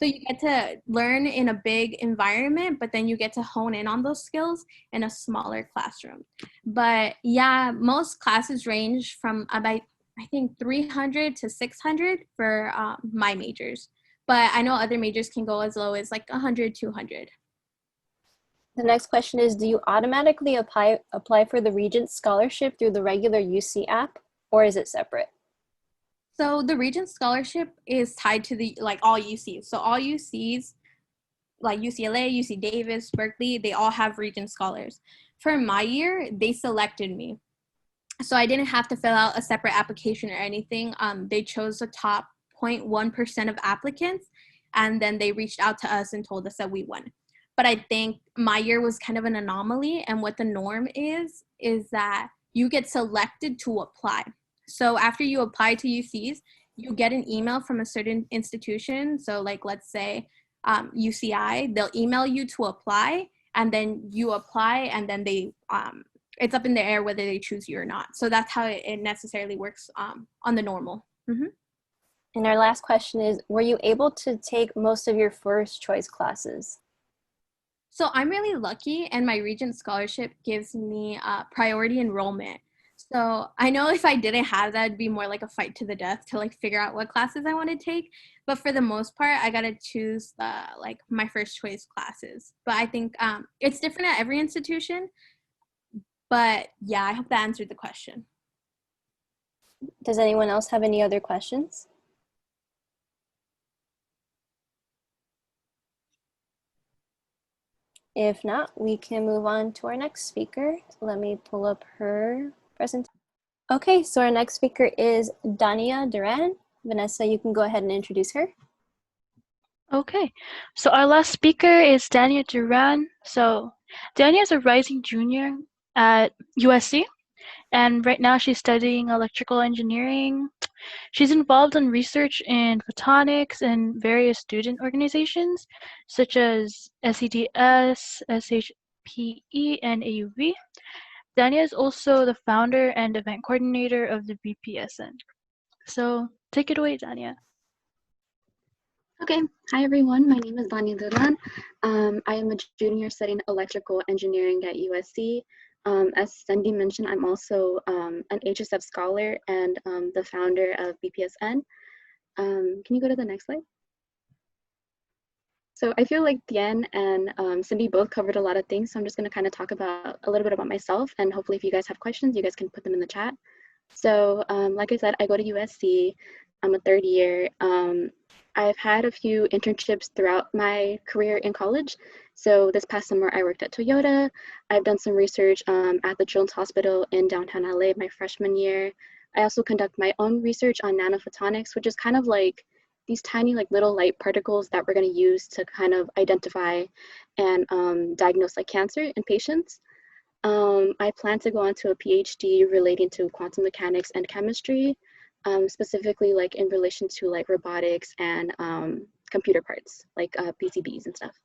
Speaker 4: So you get to learn in a big environment, but then you get to hone in on those skills in a smaller classroom. But yeah, most classes range from about, I think, 300 to 600 for my majors. But I know other majors can go as low as like 100, 200.
Speaker 1: The next question is, do you automatically apply for the Regent Scholarship through the regular UC app, or is it separate?
Speaker 4: So the Regent Scholarship is tied to all UCs. So all UCs, like UCLA, UC Davis, Berkeley, they all have Regent Scholars. For my year, they selected me. So I didn't have to fill out a separate application or anything. They chose the top 0.1% of applicants, and then they reached out to us and told us that we won. But I think my year was kind of an anomaly, and what the norm is that you get selected to apply. So after you apply to UCs, you get an email from a certain institution. So like, let's say UCI, they'll email you to apply, and then you apply, and then they it's up in the air whether they choose you or not. So that's how it necessarily works on the normal. Mm-hmm.
Speaker 1: And our last question is, were you able to take most of your first choice classes?
Speaker 4: So I'm really lucky, and my Regent Scholarship gives me priority enrollment. So I know if I didn't have that, it'd be more like a fight to the death to like figure out what classes I want to take. But for the most part, I got to choose my first choice classes. But I think it's different at every institution. But yeah, I hope that answered the question.
Speaker 1: Does anyone else have any other questions? If not, we can move on to our next speaker. Let me pull up her presentation. Okay, so our next speaker is Dania Duran. Vanessa, you can go ahead and introduce her.
Speaker 3: Okay, so our last speaker is Dania Duran. So Dania is a rising junior at USC, and right now she's studying electrical engineering. She's involved in research in photonics and various student organizations such as SEDS, SHPE, and AUV. Dania is also the founder and event coordinator of the BPSN. So take it away, Dania.
Speaker 5: Okay, hi everyone. My name is Dania Duran. I am a junior studying electrical engineering at USC. As Cindy mentioned, I'm also an HSF scholar and the founder of BPSN. Can you go to the next slide? So I feel like Tien and Cindy both covered a lot of things, so I'm just going to kind of talk about a little bit about myself, and hopefully if you guys have questions, you guys can put them in the chat. So like I said, I go to USC. I'm a third year. I've had a few internships throughout my career in college. So this past summer, I worked at Toyota. I've done some research at the Children's Hospital in downtown LA my freshman year. I also conduct my own research on nanophotonics, which is kind of like these tiny like little light particles that we're going to use to kind of identify and diagnose like cancer in patients. I plan to go on to a PhD relating to quantum mechanics and chemistry. Specifically like in relation to like robotics and computer parts like PCBs and stuff.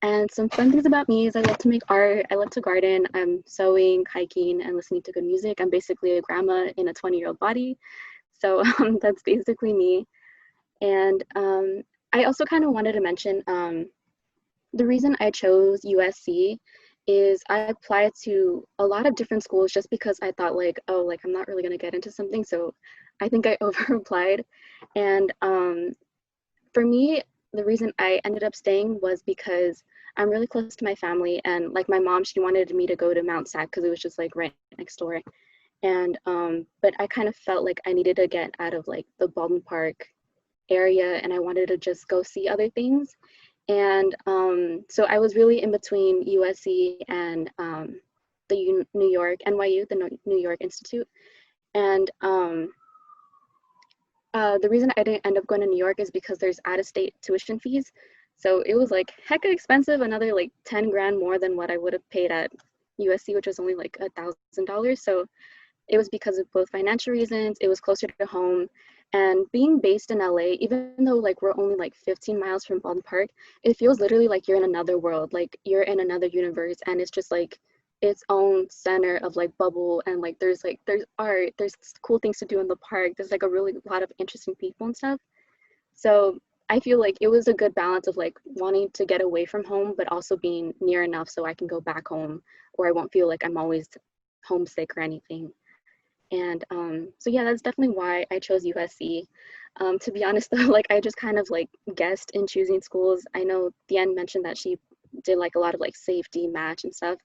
Speaker 5: And some fun things about me is I love to make art, I love to garden, I'm sewing, hiking, and listening to good music. I'm basically a grandma in a 20-year-old body. So that's basically me. And I also kind of wanted to mention the reason I chose USC is I applied to a lot of different schools just because I thought like, oh, like I'm not really gonna get into something. So I think I over applied. And for me, the reason I ended up staying was because I'm really close to my family, and like my mom, she wanted me to go to Mount Sac because it was just like right next door. And but I kind of felt like I needed to get out of like the Baldwin Park area, and I wanted to just go see other things. And so I was really in between USC and the New York NYU, the New York Institute. And the reason I didn't end up going to New York is because there's out-of-state tuition fees. So it was like hecka expensive, another like 10 grand more than what I would have paid at USC, which was only like $1,000. So it was because of both financial reasons, it was closer to home, and being based in LA, even though like we're only like 15 miles from Baldwin Park, it feels literally like you're in another world, like you're in another universe, and it's just like its own center of like bubble, and like there's art, there's cool things to do in the park, there's like a really lot of interesting people and stuff. So I feel like it was a good balance of like wanting to get away from home, but also being near enough so I can go back home, or I won't feel like I'm always homesick or anything. And so yeah, that's definitely why I chose USC. To be honest though, like I just kind of like guessed in choosing schools. I know Dien mentioned that she did like a lot of like safety match and stuff.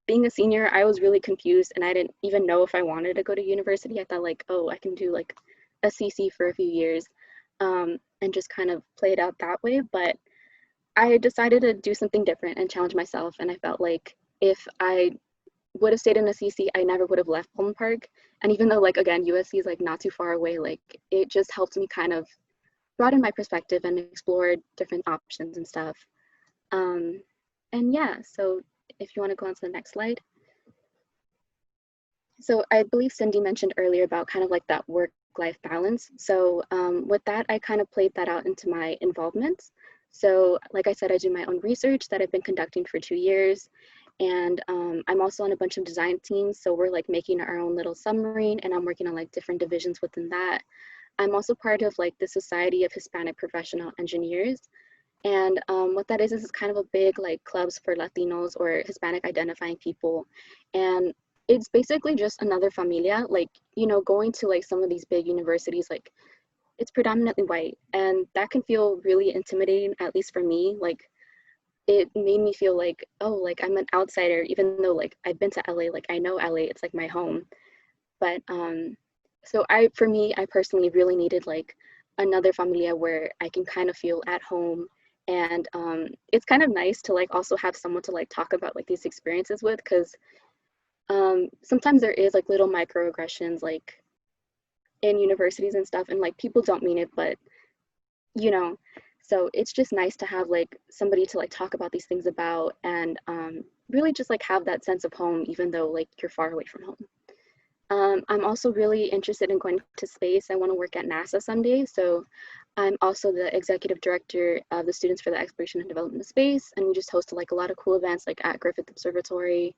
Speaker 5: Being a senior, I was really confused, and I didn't even know if I wanted to go to university. I thought like, oh, I can do like a CC for a few years, and just kind of play it out that way. But I decided to do something different and challenge myself. And I felt like if I would have stayed in a CC, I never would have left Baldwin Park. And even though like, again, USC is like not too far away, like it just helped me kind of broaden my perspective and explore different options and stuff. And yeah, so if you want to go on to the next slide. So I believe Cindy mentioned earlier about kind of like that work-life balance. So with that, I kind of played that out into my involvements. So like I said, I do my own research that I've been conducting for 2 years. And I'm also on a bunch of design teams. So we're like making our own little submarine, and I'm working on like different divisions within that. I'm also part of like the Society of Hispanic Professional Engineers. And what that is kind of a big like clubs for Latinos or Hispanic identifying people. And it's basically just another familia, like, you know, going to like some of these big universities, like it's predominantly white, and that can feel really intimidating, at least for me. Like it made me feel like, oh, like I'm an outsider, even though like I've been to LA, like I know LA, it's like my home. But so for me, I personally really needed like another familia where I can kind of feel at home. And it's kind of nice to like also have someone to like talk about like these experiences with, because sometimes there is like little microaggressions like in universities and stuff, and like people don't mean it, but you know, so it's just nice to have like somebody to like talk about these things about, and really just like have that sense of home, even though like you're far away from home. I'm also really interested in going to space. I want to work at NASA someday. So I'm also the executive director of the Students for the Exploration and Development of Space. And we just hosted like a lot of cool events like at Griffith Observatory,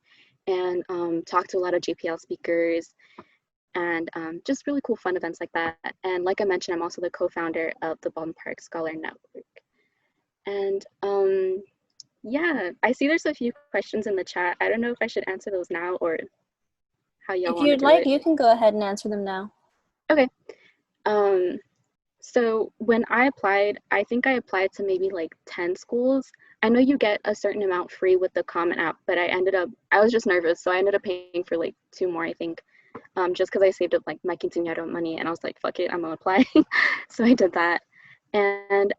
Speaker 5: and talk to a lot of JPL speakers, and just really cool fun events like that. And like I mentioned, I'm also the co-founder of the Baldwin Park Scholar Network. And yeah, I see there's a few questions in the chat. I don't know if I should answer those now or how y'all
Speaker 1: If
Speaker 5: want to
Speaker 1: you'd
Speaker 5: do
Speaker 1: like,
Speaker 5: it.
Speaker 1: you can go ahead and answer them now.
Speaker 5: Okay. So when I applied, I think I applied to maybe like 10 schools. I know you get a certain amount free with the Common App, but I was just nervous, so I ended up paying for like 2 more, I think, just because I saved up like my quinceañera money, and I was like, fuck it, I'm gonna apply. So I did that. And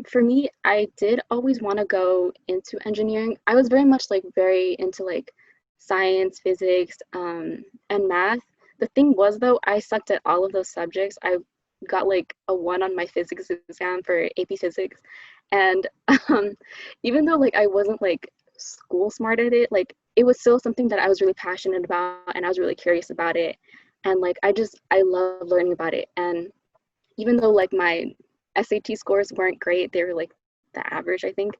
Speaker 5: for me, I did always want to go into engineering. I was very much like very into like science, physics, and math. The thing was though, I sucked at all of those subjects. I got like a 1 on my physics exam for AP Physics. And even though like I wasn't like school smart at it, like it was still something that I was really passionate about, and I was really curious about it. And like I love learning about it. And even though like my SAT scores weren't great, they were like the average, I think,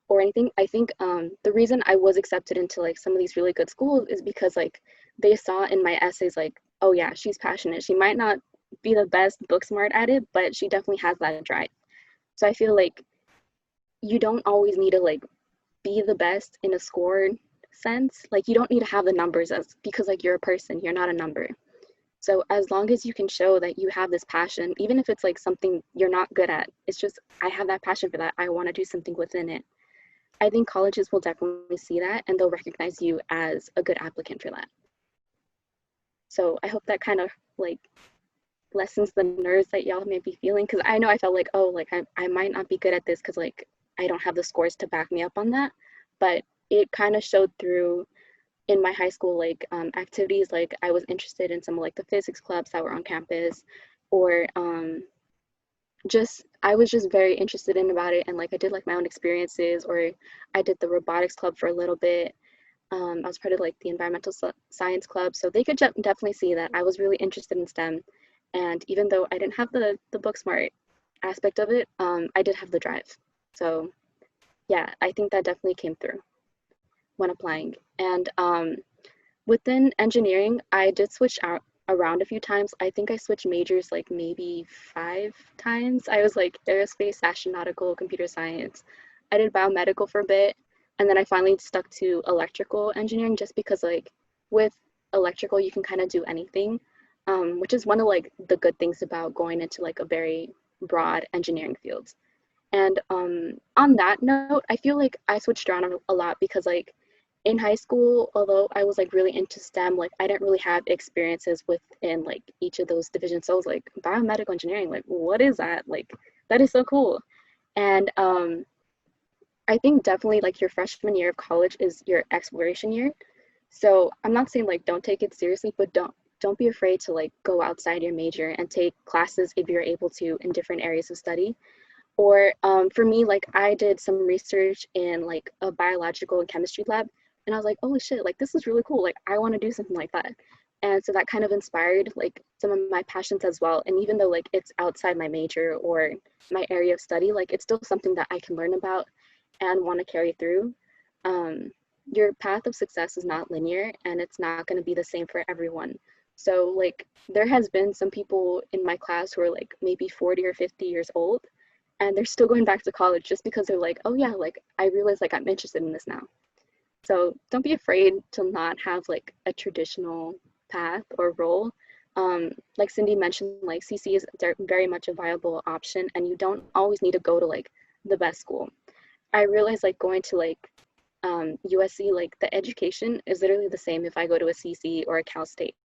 Speaker 5: or anything, I think the reason I was accepted into like some of these really good schools is because like they saw in my essays like, oh yeah, she's passionate. She might not be the best book smart at it, but she definitely has that drive. So I feel like you don't always need to like be the best in a score sense. Like you don't need to have the numbers as because like you're a person, you're not a number. So as long as you can show that you have this passion, even if it's like something you're not good at, it's just I have that passion for that. I want to do something within it. I think colleges will definitely see that and they'll recognize you as a good applicant for that. So I hope that kind of like lessens the nerves that y'all may be feeling, because I know I felt like, oh, like I might not be good at this because like I don't have the scores to back me up on that. But it kind of showed through in my high school like activities. Like I was interested in some of like the physics clubs that were on campus, or just I was just very interested in about it, and like I did like my own experiences, or I did the robotics club for a little bit. I was part of like the environmental science club, so they could definitely see that I was really interested in STEM. And even though I didn't have the book smart aspect of it, I did have the drive. So yeah, I think that definitely came through when applying. And within engineering, I did switch out around a few times. I think I switched majors like maybe 5 times. I was like aerospace, astronautical, computer science. I did biomedical for a bit, and then I finally stuck to electrical engineering just because like with electrical you can kind of do anything, which is one of like the good things about going into like a very broad engineering field. And on that note, I feel like I switched around a lot because like in high school, although I was like really into STEM, like I didn't really have experiences within like each of those divisions. So I was like biomedical engineering, like what is that? Like that is so cool. And I think definitely like your freshman year of college is your exploration year. So I'm not saying like don't take it seriously, but don't be afraid to like go outside your major and take classes if you're able to in different areas of study. Or for me, like I did some research in like a biological and chemistry lab, and I was like, holy shit, like this is really cool. Like I want to do something like that. And so that kind of inspired like some of my passions as well. And even though like it's outside my major or my area of study, like it's still something that I can learn about and want to carry through. Your path of success is not linear, and it's not going to be the same for everyone. So like there has been some people in my class who are like maybe 40 or 50 years old, and they're still going back to college just because they're like, oh yeah, like I realize like I'm interested in this now. So don't be afraid to not have like a traditional path or role. Like Cindy mentioned, like CC is very much a viable option, and you don't always need to go to like the best school. I realized like going to like USC, like the education is literally the same if I go to a CC or a Cal State.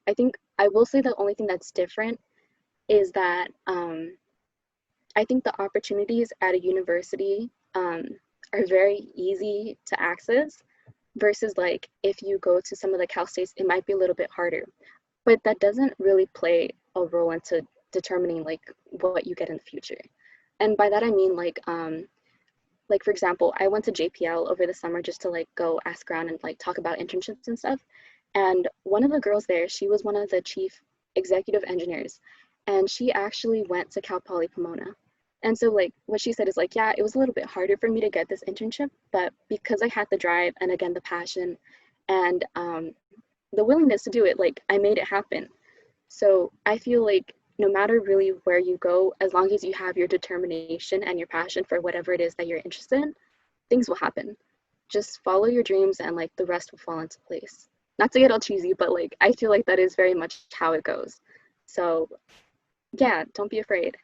Speaker 5: I think I will say the only thing that's different is that I think the opportunities at a university are very easy to access versus like if you go to some of the Cal States, it might be a little bit harder. But that doesn't really play a role into determining like what you get in the future. And by that I mean like for example, I went to JPL over the summer just to like go ask around and like talk about internships and stuff. And one of the girls there, she was one of the chief executive engineers, and she actually went to Cal Poly Pomona. And so like what she said is like, yeah, it was a little bit harder for me to get this internship, but because I had the drive and again the passion and the willingness to do it, like I made it happen. So I feel like no matter really where you go, as long as you have your determination and your passion for whatever it is that you're interested in, things will happen. Just follow your dreams and like the rest will fall into place. Not to get all cheesy, but like I feel like that is very much how it goes. So yeah, don't be afraid.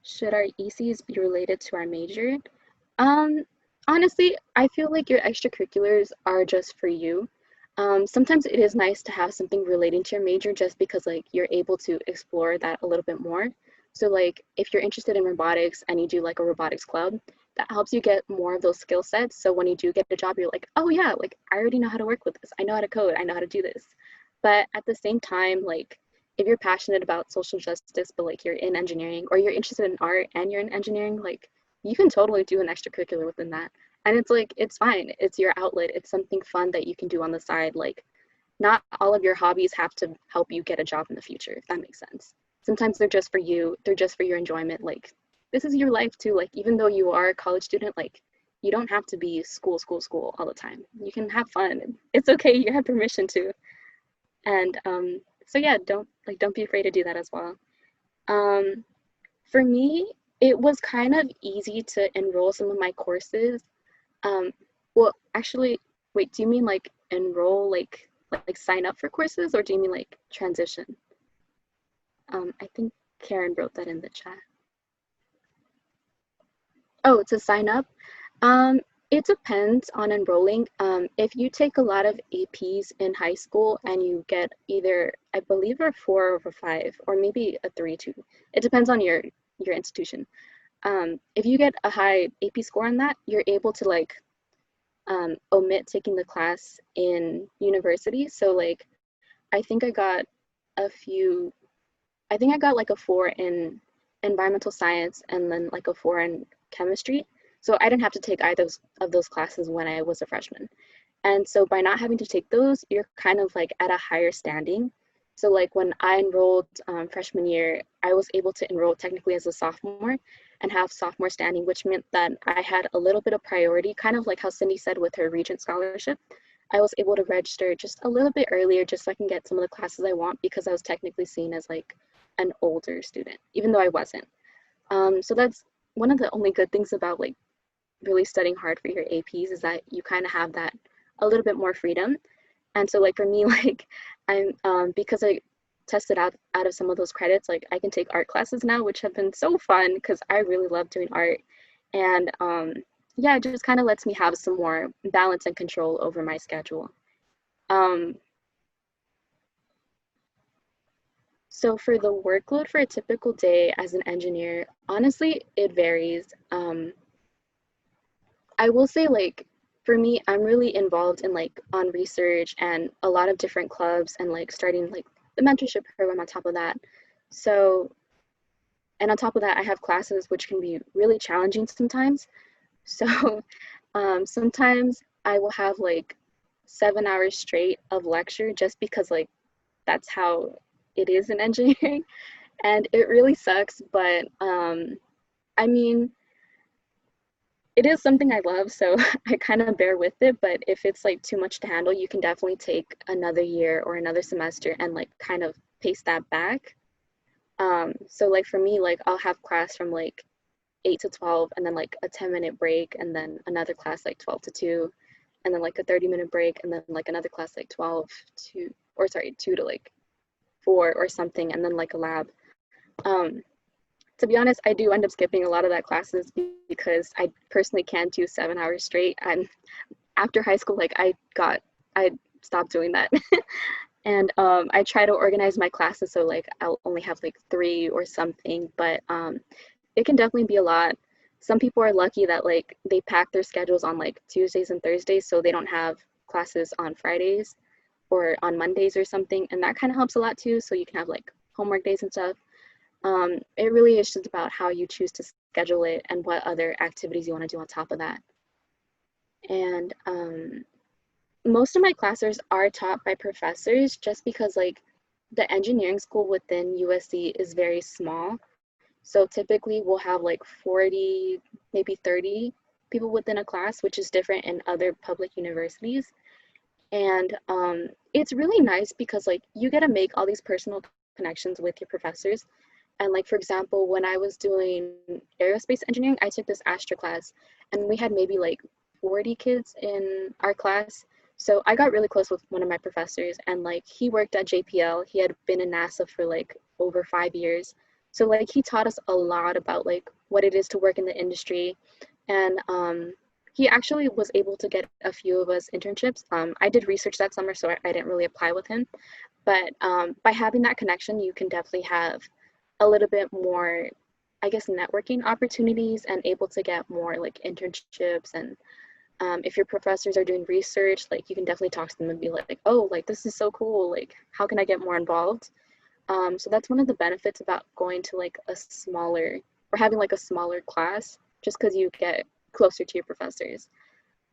Speaker 5: Should our ECs be related to our major? Honestly, I feel like your extracurriculars are just for you. Sometimes it is nice to have something relating to your major just because like you're able to explore that a little bit more. So like if you're interested in robotics and you do like a robotics club, that helps you get more of those skill sets. So when you do get a job, you're like, oh yeah, like I already know how to work with this. I know how to code. I know how to do this. But at the same time, like if you're passionate about social justice, but like you're in engineering or you're interested in art and you're in engineering, like you can totally do an extracurricular within that. And it's like, it's fine. It's your outlet. It's something fun that you can do on the side. Like not all of your hobbies have to help you get a job in the future, if that makes sense. Sometimes they're just for you. They're just for your enjoyment. Like this is your life too. Like even though you are a college student, like you don't have to be school all the time. You can have fun. It's okay. You have permission to. And so yeah, don't be afraid to do that as well. For me, it was kind of easy to enroll some of my courses. Well, actually, wait, do you mean like enroll, like sign up for courses, or do you mean like transition? I think Karen wrote that in the chat. Oh, to sign up? Um, it depends on enrolling. If you take a lot of APs in high school and you get either, I believe, a 4 over 5, or maybe a 3-2. It depends on your institution. If you get a high AP score on that, you're able to like omit taking the class in university. So like, I think I got a few, I think I got like a 4 in environmental science and then like a 4 in chemistry. So I didn't have to take either of those classes when I was a freshman. And so by not having to take those, you're kind of like at a higher standing. So like when I enrolled freshman year, I was able to enroll technically as a sophomore and have sophomore standing, which meant that I had a little bit of priority, kind of like how Cindy said with her Regent Scholarship. I was able to register just a little bit earlier just so I can get some of the classes I want, because I was technically seen as like an older student, even though I wasn't. So that's one of the only good things about like really studying hard for your APs, is that you kind of have that a little bit more freedom. And so like for me, like I'm because I tested out of some of those credits, like I can take art classes now, which have been so fun because I really love doing art. And yeah, it just kind of lets me have some more balance and control over my schedule. So for the workload for a typical day as an engineer, honestly, it varies. I will say, like, for me, I'm really involved in like on research and a lot of different clubs, and like starting like the mentorship program on top of that. So, and on top of that, I have classes which can be really challenging sometimes. So sometimes I will have like 7 hours straight of lecture just because like that's how it is in engineering. And it really sucks, but I mean, it is something I love, so I kind of bear with it. But if it's like too much to handle, you can definitely take another year or another semester and like kind of pace that back. So like for me, like I'll have class from like 8 to 12, and then like a 10-minute break, and then another class like 12 to 2, and then like a 30-minute break, and then like another class like 12 to, or sorry, 2 to like 4 or something, and then like a lab. To be honest, I do end up skipping a lot of that classes because I personally can't do 7 hours straight. And after high school, like I stopped doing that. And I try to organize my classes so like I'll only have like 3 or something, but it can definitely be a lot. Some people are lucky that like they pack their schedules on like Tuesdays and Thursdays, so they don't have classes on Fridays or on Mondays or something, and that kind of helps a lot too. So you can have like homework days and stuff. It really is just about how you choose to schedule it and what other activities you want to do on top of that. And most of my classes are taught by professors, just because like the engineering school within USC is very small. So typically we'll have like 40, maybe 30 people within a class, which is different in other public universities. And it's really nice because like you get to make all these personal connections with your professors. And like, for example, when I was doing aerospace engineering, I took this Astra class, and we had maybe like 40 kids in our class. So I got really close with one of my professors, and like he worked at JPL. He had been in NASA for like over 5 years. So like he taught us a lot about like what it is to work in the industry. And he actually was able to get a few of us internships. I did research that summer, so I didn't really apply with him. But by having that connection, you can definitely have a little bit more, I guess, networking opportunities, and able to get more like internships. And if your professors are doing research, like you can definitely talk to them and be like, oh, like this is so cool, like how can I get more involved? So that's one of the benefits about going to like a smaller, or having like a smaller class, just because you get closer to your professors.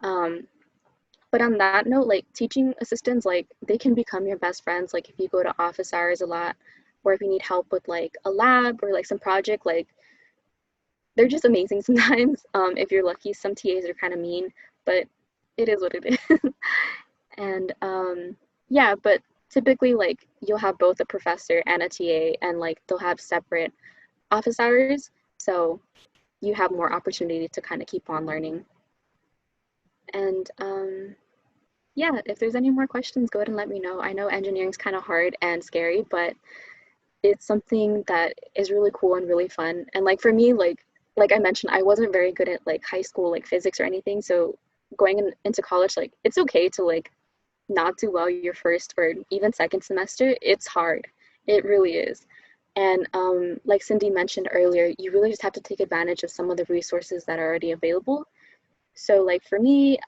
Speaker 5: But on that note, like teaching assistants, like they can become your best friends. Like if you go to office hours a lot, or if you need help with like a lab or like some project, like they're just amazing sometimes. If you're lucky, some TAs are kind of mean, but it is what it is. And yeah, but typically like you'll have both a professor and a TA, and like they'll have separate office hours. So you have more opportunity to kind of keep on learning. And yeah, if there's any more questions, go ahead and let me know. I know engineering's kind of hard and scary, but it's something that is really cool and really fun. And like for me, like I mentioned, I wasn't very good at like high school like physics or anything. So going into college, like it's okay to like not do well your first or even second semester. It's hard. It really is. And like Cindy mentioned earlier, you really just have to take advantage of some of the resources that are already available. So like for me,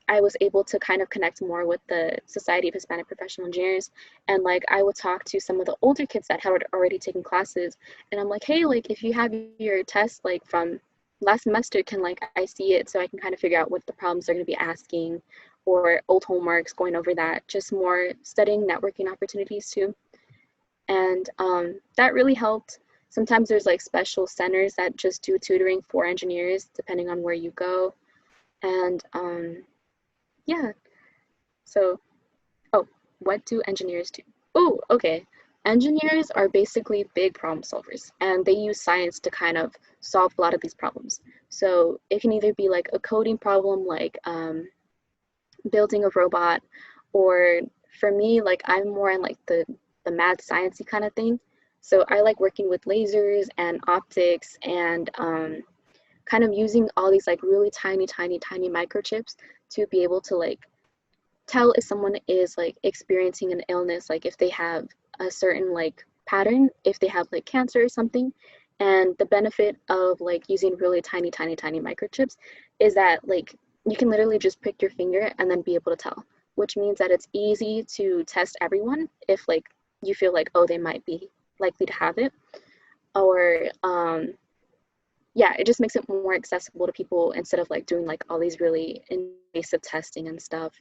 Speaker 5: I was able to kind of connect more with the Society of Hispanic Professional Engineers. And like I would talk to some of the older kids that had already taken classes. And I'm like, hey, like if you have your test like from last semester, can like I see it so I can kind of figure out what the problems they're going to be asking, or old homeworks, going over that, just more studying networking opportunities too. And that really helped. Sometimes there's like special centers that just do tutoring for engineers depending on where you go. And yeah, so, oh, what do engineers do? Oh, okay. Engineers are basically big problem solvers, and they use science to kind of solve a lot of these problems. So it can either be like a coding problem, like building a robot, or for me, like I'm more in like the mad sciencey kind of thing. So I like working with lasers and optics and kind of using all these like really tiny microchips to be able to like tell if someone is like experiencing an illness, like if they have a certain like pattern, if they have like cancer or something. And the benefit of like using really tiny microchips is that like you can literally just prick your finger and then be able to tell, which means that it's easy to test everyone if like you feel like, oh, they might be likely to have it. Or yeah, it just makes it more accessible to people instead of like doing like all these really invasive testing and stuff.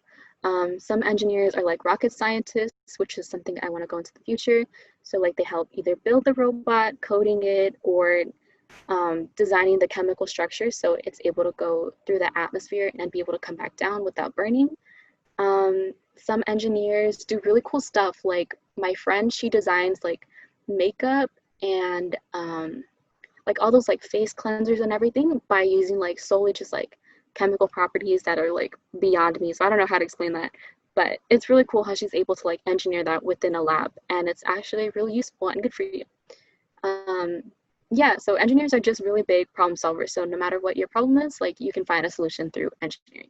Speaker 5: Some engineers are like rocket scientists, which is something I want to go into the future. So like they help either build the robot, coding it, or designing the chemical structure so it's able to go through the atmosphere and be able to come back down without burning. Some engineers do really cool stuff. Like my friend, she designs like makeup and like all those like face cleansers and everything by using like solely just like chemical properties that are like beyond me. So I don't know how to explain that, but it's really cool how she's able to like engineer that within a lab, and it's actually really useful and good for you. Yeah, so engineers are just really big problem solvers. So no matter what your problem is, like you can find a solution through engineering.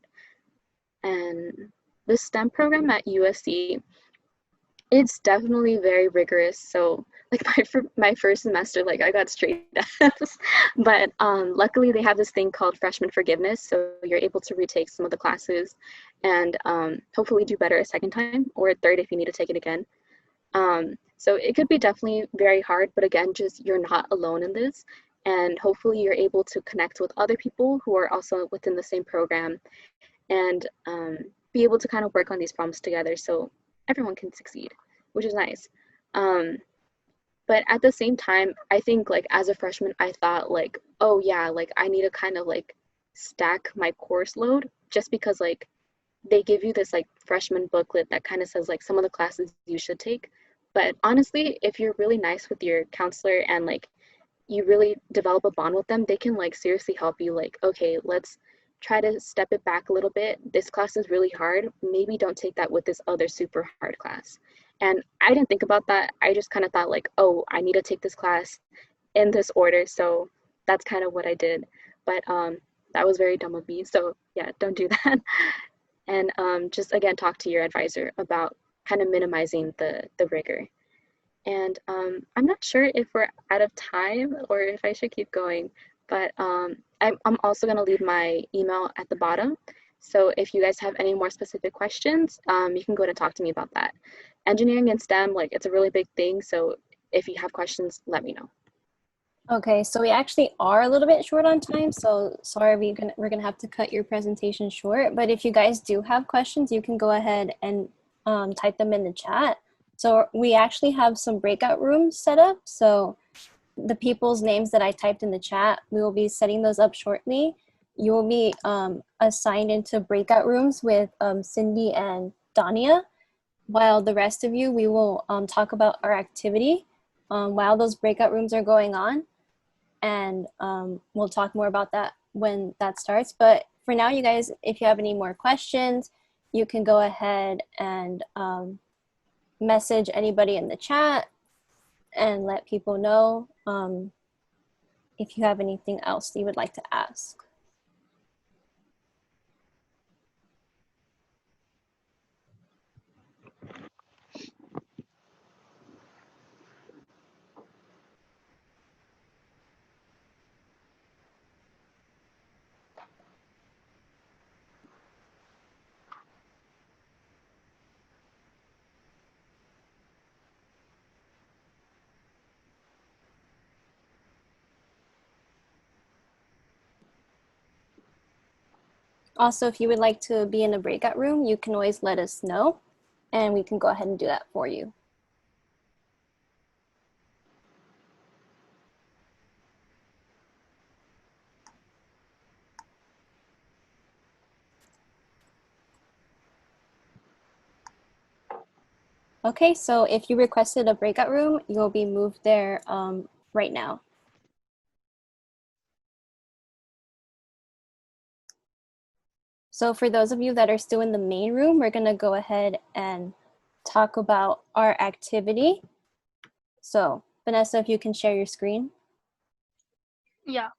Speaker 5: And the STEM program at USC, it's definitely very rigorous. So like my first semester, like I got straight F's, but luckily they have this thing called freshman forgiveness. So you're able to retake some of the classes and hopefully do better a second time or a third if you need to take it again. So it could be definitely very hard, but again, just you're not alone in this. And hopefully you're able to connect with other people who are also within the same program and be able to kind of work on these problems together so everyone can succeed, which is nice. But at the same time, I think like as a freshman, I thought like, oh yeah, like I need to kind of like stack my course load just because like they give you this like freshman booklet that kind of says like some of the classes you should take. But honestly, if you're really nice with your counselor and like you really develop a bond with them, they can like seriously help you like, okay, let's try to step it back a little bit. This class is really hard. Maybe don't take that with this other super hard class. And I didn't think about that. I just kind of thought like, oh, I need to take this class in this order. So that's kind of what I did. But that was very dumb of me. So yeah, don't do that. And just again, talk to your advisor about kind of minimizing the rigor. And I'm not sure if we're out of time or if I should keep going, but I'm also going to leave my email at the bottom. So if you guys have any more specific questions, you can go to talk to me about that. Engineering and STEM, like it's a really big thing. So if you have questions, let me know.
Speaker 1: Okay, so we actually are a little bit short on time, so sorry we're gonna have to cut your presentation short. But if you guys do have questions, you can go ahead and type them in the chat. So we actually have some breakout rooms set up. So the people's names that I typed in the chat, we will be setting those up shortly. You will be assigned into breakout rooms with Cindy and Dania, while the rest of you, we will talk about our activity while those breakout rooms are going on. and we'll talk more about that when that starts. But for now, you guys, if you have any more questions, you can go ahead and message anybody in the chat and let people know if you have anything else that you would like to ask. Also, if you would like to be in a breakout room, you can always let us know and we can go ahead and do that for you. Okay, so if you requested a breakout room, you'll be moved there right now. So for those of you that are still in the main room, we're gonna go ahead and talk about our activity. So Vanessa, if you can share your screen.
Speaker 3: Yeah.